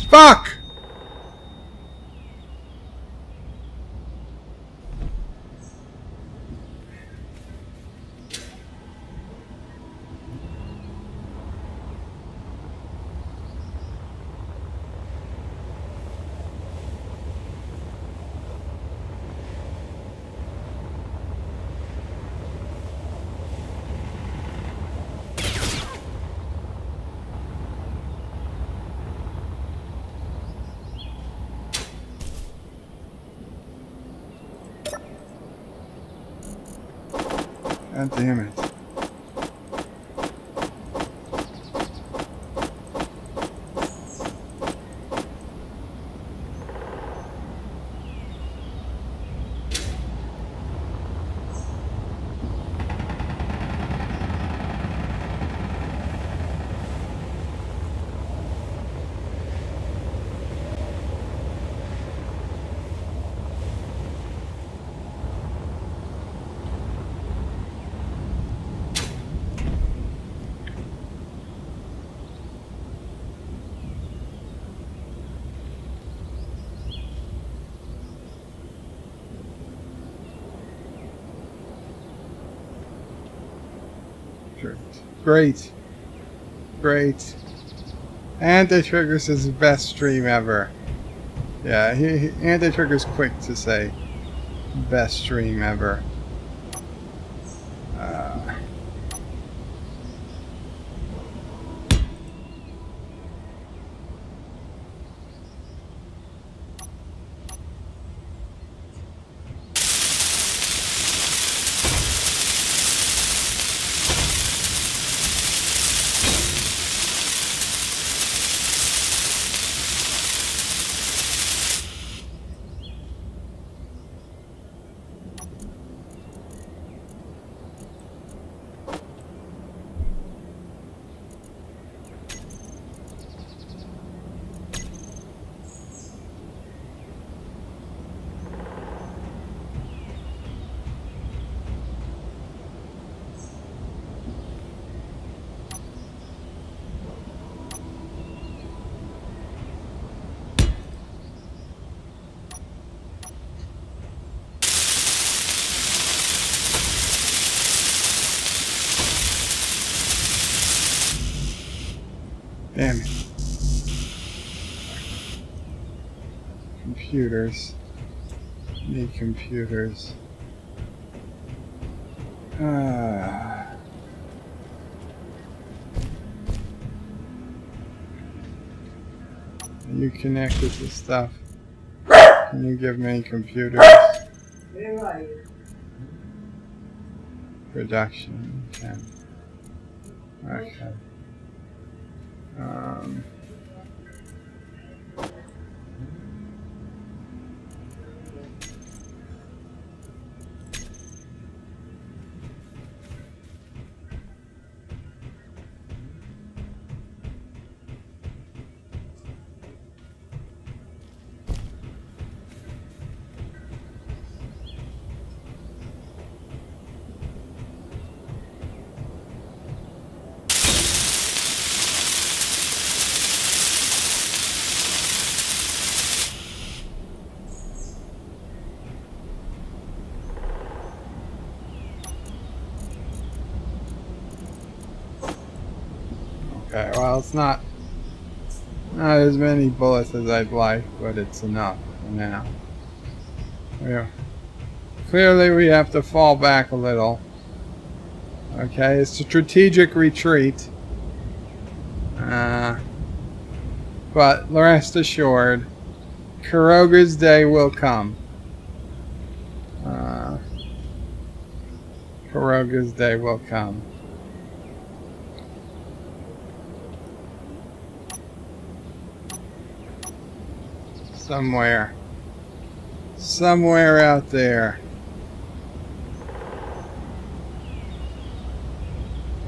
Fuck! God damn it. Great. Great. Anti-Trigger says best stream ever. Yeah, Anti-Trigger's quick to say best stream ever. Damn it. Computers. Need computers. Are you connected to stuff? Can you give me computers? Production. Okay. Okay. Okay, well, it's not as many bullets as I'd like, but it's enough for now. Yeah. Clearly we have to fall back a little. Okay, it's a strategic retreat. But rest assured, Kuroga's day will come. Kuroga's day will come. Somewhere out there.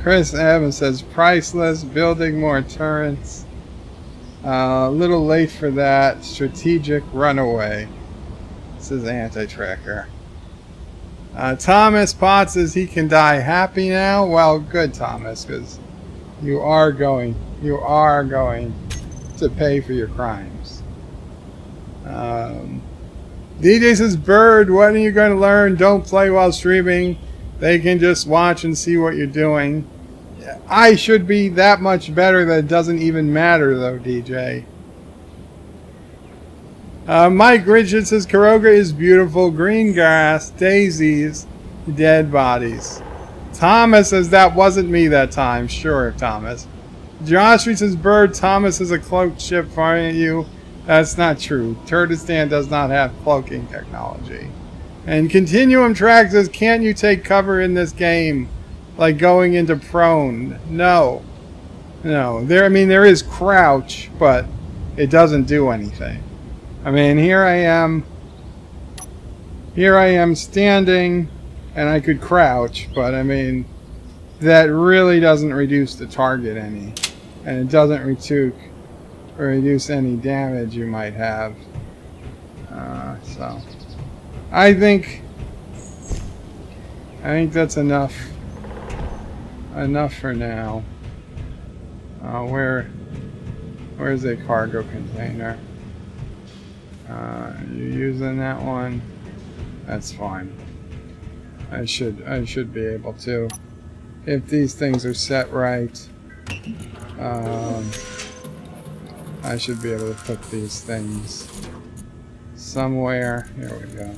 Chris Evans says priceless, building more turrets. A little late for that. Strategic runaway. This is anti-tracker. Thomas Potts says he can die happy now. Well, good, Thomas, because you are going to pay for your crimes. DJ says, Bird, when are you going to learn? Don't play while streaming. They can just watch and see what you're doing. I should be that much better that it doesn't even matter, though, DJ. Mike Richard says, Karoga is beautiful. Green grass, daisies, dead bodies. Thomas says, that wasn't me that time. Sure, Thomas. Josh says, Bird, Thomas is a cloaked ship firing at you. That's not true. Turdistan does not have cloaking technology. And Continuum Track says, can't you take cover in this game? Like going into prone? No. No. There is crouch, but it doesn't do anything. I mean, here I am standing, and I could crouch, but I mean, that really doesn't reduce the target any. And it doesn't reduce any damage you might have. So I think that's enough for now. Where's a cargo container? You using that one? That's fine. I should be able to, if these things are set right. I should be able to put these things somewhere. Here we go.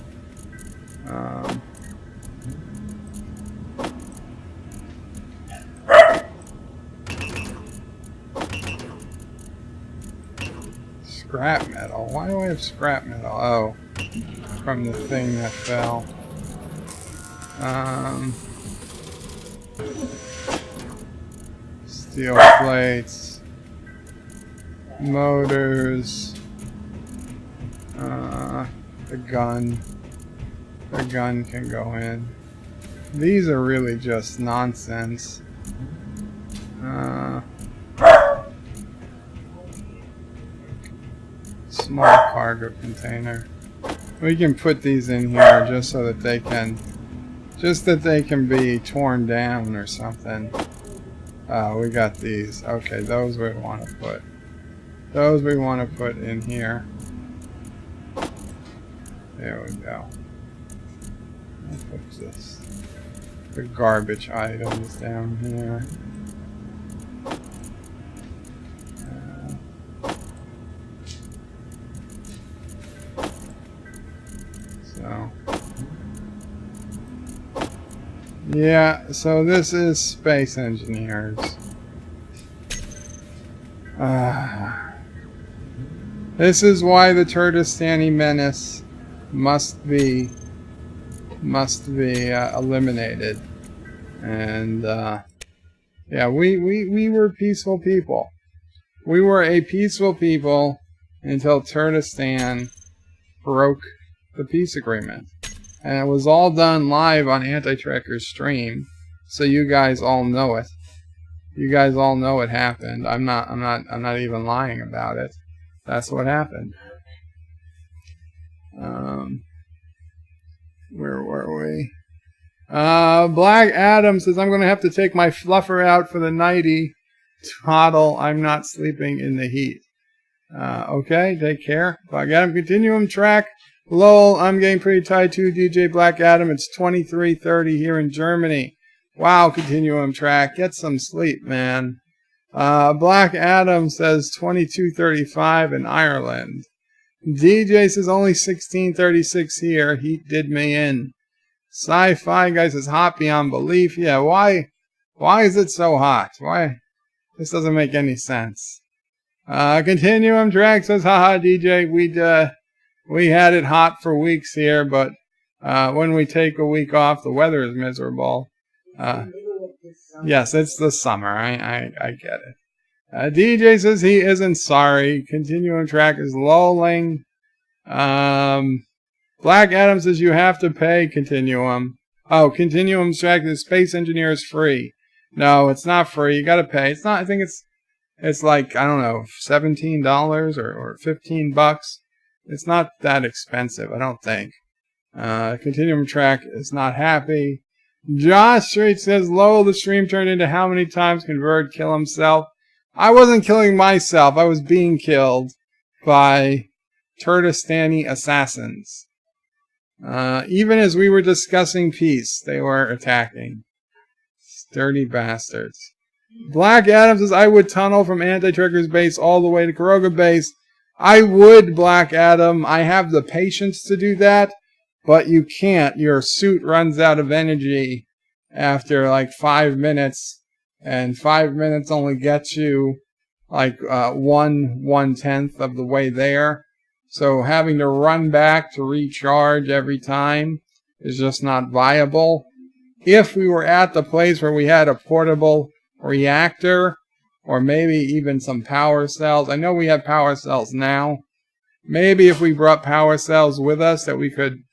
Scrap metal. Why do I have scrap metal? Oh, from the thing that fell. Steel plates. Motors. The gun. The gun can go in. These are really just nonsense. Small cargo container. We can put these in here just so that they can be torn down or something. We got these. Okay, those we want to put. Those we want to put in here. There we go. Let's put the garbage items down here. Yeah, so this is Space Engineers. This is why the Turdistani menace must be eliminated. And yeah, we were peaceful people. We were a peaceful people until Turdistan broke the peace agreement. And it was all done live on Anti-Trekker's stream, so you guys all know it. You guys all know it happened. I'm not even lying about it. That's what happened. Where were we? Black Adam says, I'm going to have to take my fluffer out for the nighty. Toddle, I'm not sleeping in the heat. Okay, take care. Black Adam Continuum Track. Lol, I'm getting pretty tired too, DJ Black Adam. It's 23:30 here in Germany. Wow, Continuum Track. Get some sleep, man. Black Adam says 22:35 in Ireland. DJ says only 16:36 here. Heat did me in. Sci-Fi guy says hot beyond belief. Yeah, why is it so hot? Why? This doesn't make any sense. Continuum Track says, haha, DJ, we had it hot for weeks here, but when we take a week off, the weather is miserable. Yes, it's the summer. I get it. DJ says he isn't sorry. Continuum Track is lolling. Black Adam says you have to pay Continuum. Oh, Continuum Track, the Space Engineer is free. No, it's not free. You gotta pay. It's not. I think it's like, I don't know, $17 or $15. It's not that expensive, I don't think. Continuum Track is not happy. Josh Street says, Lowell, the stream turned into how many times can Bird kill himself? I wasn't killing myself. I was being killed by Turtistani assassins. Even as we were discussing peace, they were attacking. Dirty bastards. Black Adam says, I would tunnel from Anti-Trekker's base all the way to Kuroga base. I would, Black Adam. I have the patience to do that, but you can't. Your suit runs out of energy after like 5 minutes, and 5 minutes only gets you like 1/10 of the way there. So having to run back to recharge every time is just not viable. If we were at the place where we had a portable reactor, or maybe even some power cells. I know we have power cells now. Maybe if we brought power cells with us, that we could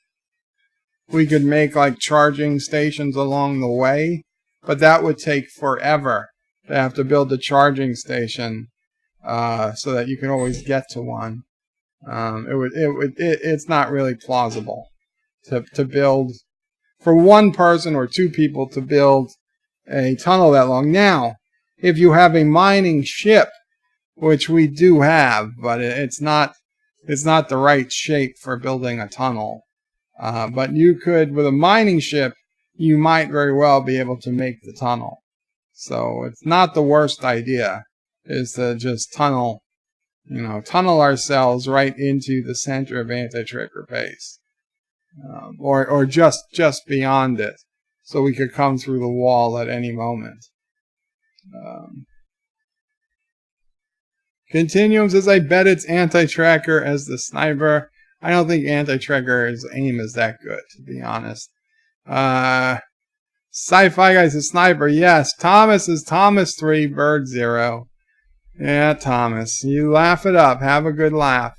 make like charging stations along the way. But that would take forever to have to build a charging station so that you can always get to one. It's not really plausible to build for one person or two people to build a tunnel that long. Now, if you have a mining ship, which we do have, but it's not the right shape for building a tunnel. But you could, with a mining ship, you might very well be able to make the tunnel. So it's not the worst idea, is to just tunnel ourselves right into the center of Anti-Trekker base. Or just beyond it, so we could come through the wall at any moment. Continuum says, I bet it's Anti-Trekker as the sniper. I don't think Anti-Trekker's aim is that good, to be honest. Sci-Fi Guy's a sniper. Yes, Thomas is Thomas 3, Bird 0. Yeah, Thomas. You laugh it up. Have a good laugh.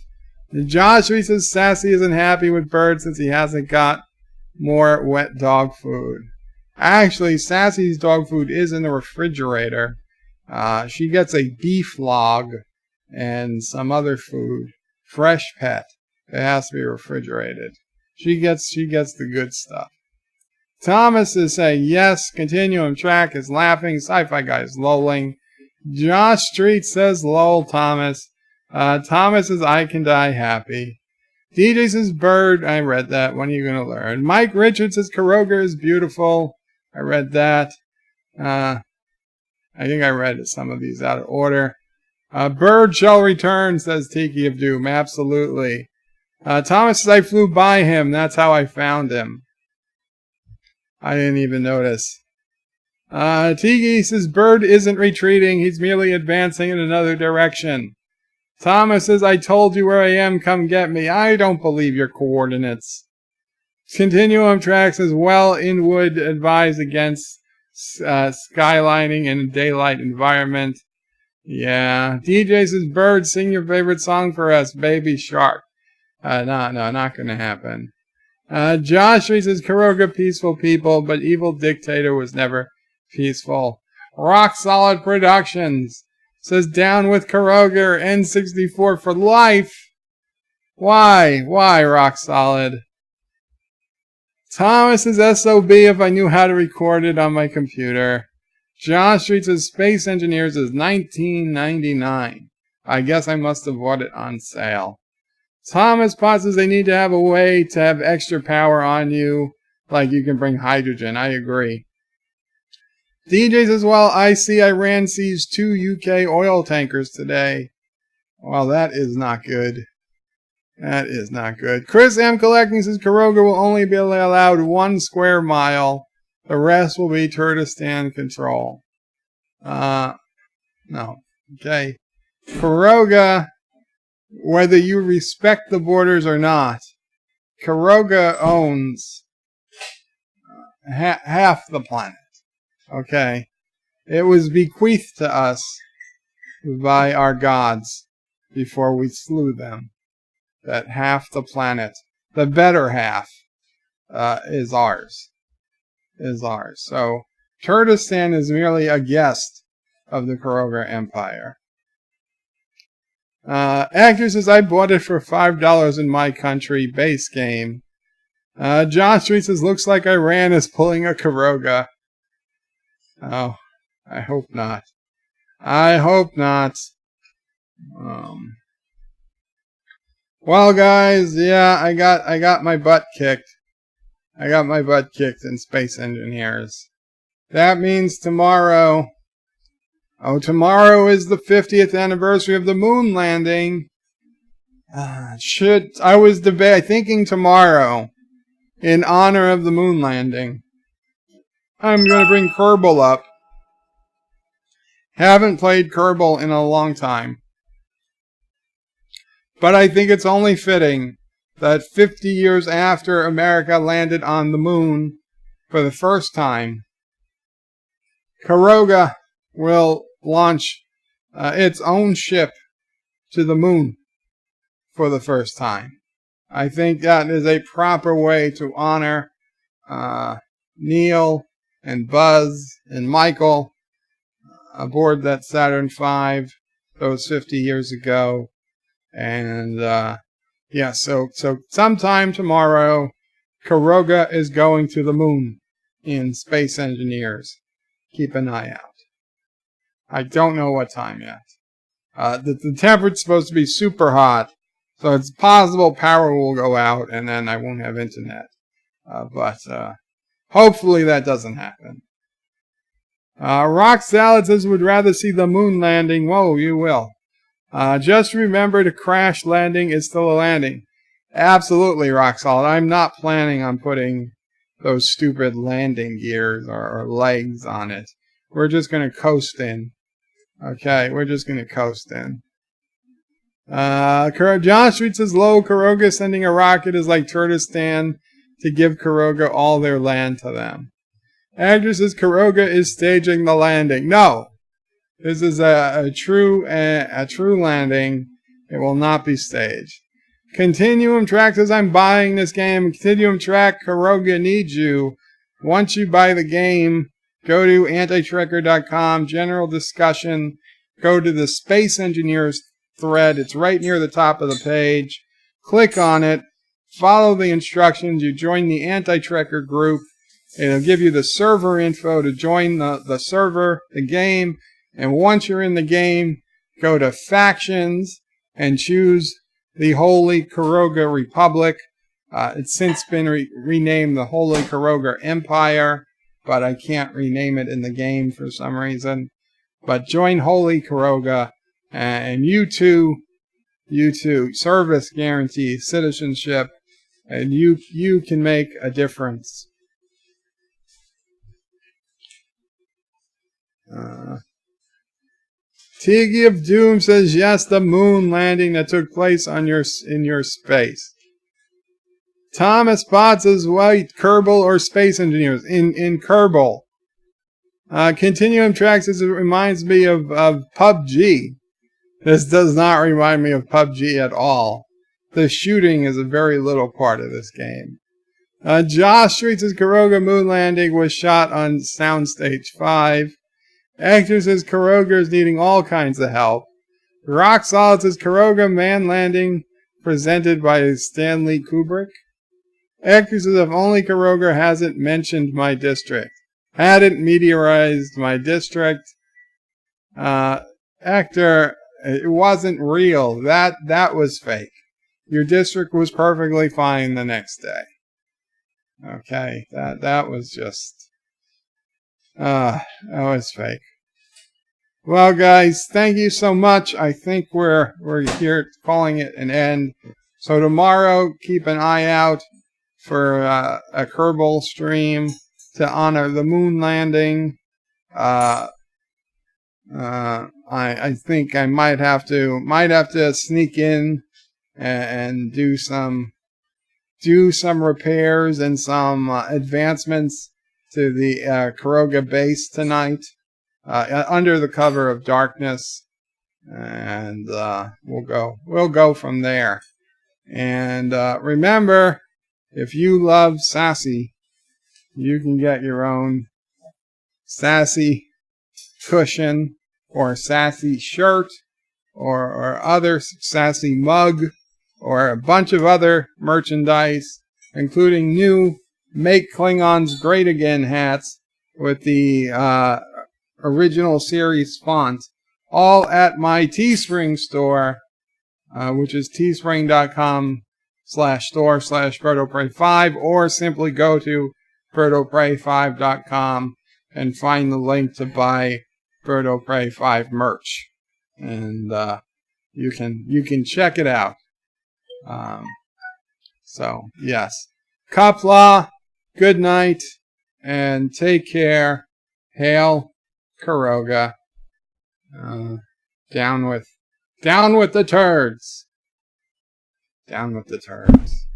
Joshua says Sassy isn't happy with Bird since he hasn't got more wet dog food. Actually, Sassy's dog food is in the refrigerator. She gets a beef log and some other food. Fresh pet. It has to be refrigerated. She gets the good stuff. Thomas is saying yes. Continuum Track is laughing. Sci-Fi Guy is lolling. Josh Street says lol, Thomas. Thomas says I can die happy. DJ says Bird. I read that. When are you going to learn? Mike Richards says Kuroga is beautiful. I read that. I think I read some of these out of order. Bird shall return, says Tiki of Doom. Absolutely. Thomas says I flew by him. That's how I found him. I didn't even notice. Tiki says Bird isn't retreating. He's merely advancing in another direction. Thomas says, I told you where I am. Come get me. I don't believe your coordinates. Continuum Track says, well, Inwood advised against skylining in a daylight environment. Yeah. DJ says, Bird, sing your favorite song for us, Baby Shark. No, not going to happen. Josh says, Kuroga peaceful people, but evil dictator was never peaceful. Rock Solid Productions says, down with Kuroga, N64 for life. Why, Rock Solid? Thomas says, SOB if I knew how to record it on my computer. John Street says, Space Engineers is $19.99. I guess I must have bought it on sale. Thomas Potts says they need to have a way to have extra power on you, like you can bring hydrogen. I agree. DJ says, well, I see Iran seized 2 UK oil tankers today. Well, that is not good. That is not good. Chris M. Collecting says Kuroga will only be allowed 1 square mile. The rest will be Turtistan control. No. Okay. Kuroga, whether you respect the borders or not, Kuroga owns half the planet. Okay. It was bequeathed to us by our gods before we slew them. That half the planet, the better half, is ours. So, Turtistan is merely a guest of the Kuroga Empire. Actor says, I bought it for $5 in my country, base game. John Street says, looks like Iran is pulling a Kuroga. Oh, I hope not. I hope not. Well, guys, yeah, I got my butt kicked. I got my butt kicked in Space Engineers. That means tomorrow. Oh, tomorrow is the 50th anniversary of the moon landing. I was thinking tomorrow, in honor of the moon landing, I'm going to bring Kerbal up. Haven't played Kerbal in a long time. But I think it's only fitting that 50 years after America landed on the moon for the first time, Karoga will launch its own ship to the moon for the first time. I think that is a proper way to honor Neil and Buzz and Michael aboard that Saturn V those 50 years ago. And yeah, so sometime tomorrow, Karoga is going to the moon in Space Engineers. Keep an eye out. I don't know what time yet. The temperature's supposed to be super hot, so it's possible power will go out and then I won't have internet. But hopefully that doesn't happen. Rock Salad says would rather see the moon landing. Whoa, you will. Just remember the crash landing is still a landing. Absolutely, Rock Solid. I'm not planning on putting those stupid landing gears or legs on it. We're just going to coast in. Okay, we're just going to coast in. John Street says, low, Karoga sending a rocket is like Turtistan to give Karoga all their land to them. Actor says, Karoga is staging the landing. No! This is a true landing. It will not be staged. Continuum Track says, I'm buying this game. Continuum Track, Karoga needs you. Once you buy the game, go to antitrekker.com, general discussion. Go to the Space Engineers thread. It's right near the top of the page. Click on it. Follow the instructions. You join the Anti-Trekker group. It'll give you the server info to join the server, the game. And once you're in the game, go to Factions and choose the Holy Karoga Republic. It's since been renamed the Holy Karoga Empire, but I can't rename it in the game for some reason. But join Holy Karoga, and you too, service guarantee, citizenship, and you can make a difference. Tigi of Doom says, yes, the moon landing that took place in your space. Thomas Potts says, white, Kerbal, or Space Engineers? In Kerbal. Continuum Track says, it reminds me of PUBG. This does not remind me of PUBG at all. The shooting is a very little part of this game. Josh Street says, Karoga moon landing was shot on Soundstage 5. Actor says Karoga is needing all kinds of help. Rock Solid says Karoga man landing presented by Stanley Kubrick. Actor says if only Karoga hasn't mentioned my district. Hadn't meteorized my district. Actor, it wasn't real. That was fake. Your district was perfectly fine the next day. Okay, that was just that was fake. Well, guys, thank you so much. I think we're here calling it an end. So tomorrow, keep an eye out for a Kerbal stream to honor the moon landing. I think I might have to sneak in and do some repairs and some advancements to the Karoga base tonight, under the cover of darkness, and we'll go from there. And remember, if you love sassy, you can get your own sassy cushion or sassy shirt or other sassy mug or a bunch of other merchandise, including new Make Klingons Great Again hats with the original series font all at my Teespring store, which is teespring.com/store/BirdoPrey5, or simply go to BirdoPrey5.com and find the link to buy BirdoPrey5 merch. And you can check it out. So, yes. Qapla, good night, and take care. Hail Kuroga. Down with the turds. Down with the turds.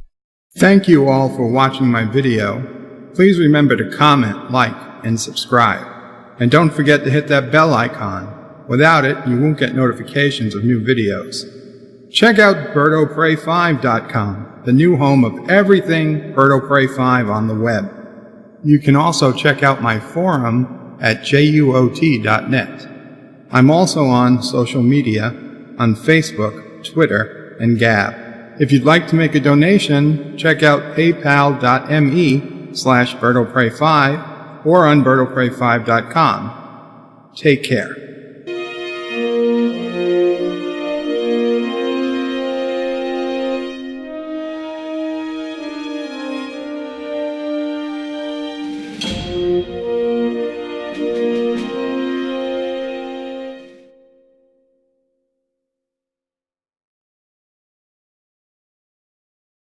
Thank you all for watching my video. Please remember to comment, like, and subscribe. And don't forget to hit that bell icon. Without it, you won't get notifications of new videos. Check out BirdoPrey5.com, the new home of everything BirdoPrey5 on the web. You can also check out my forum at juot.net. I'm also on social media, on Facebook, Twitter, and Gab. If you'd like to make a donation, check out paypal.me/BirdoPrey5 or on BirdoPrey5.com. Take care.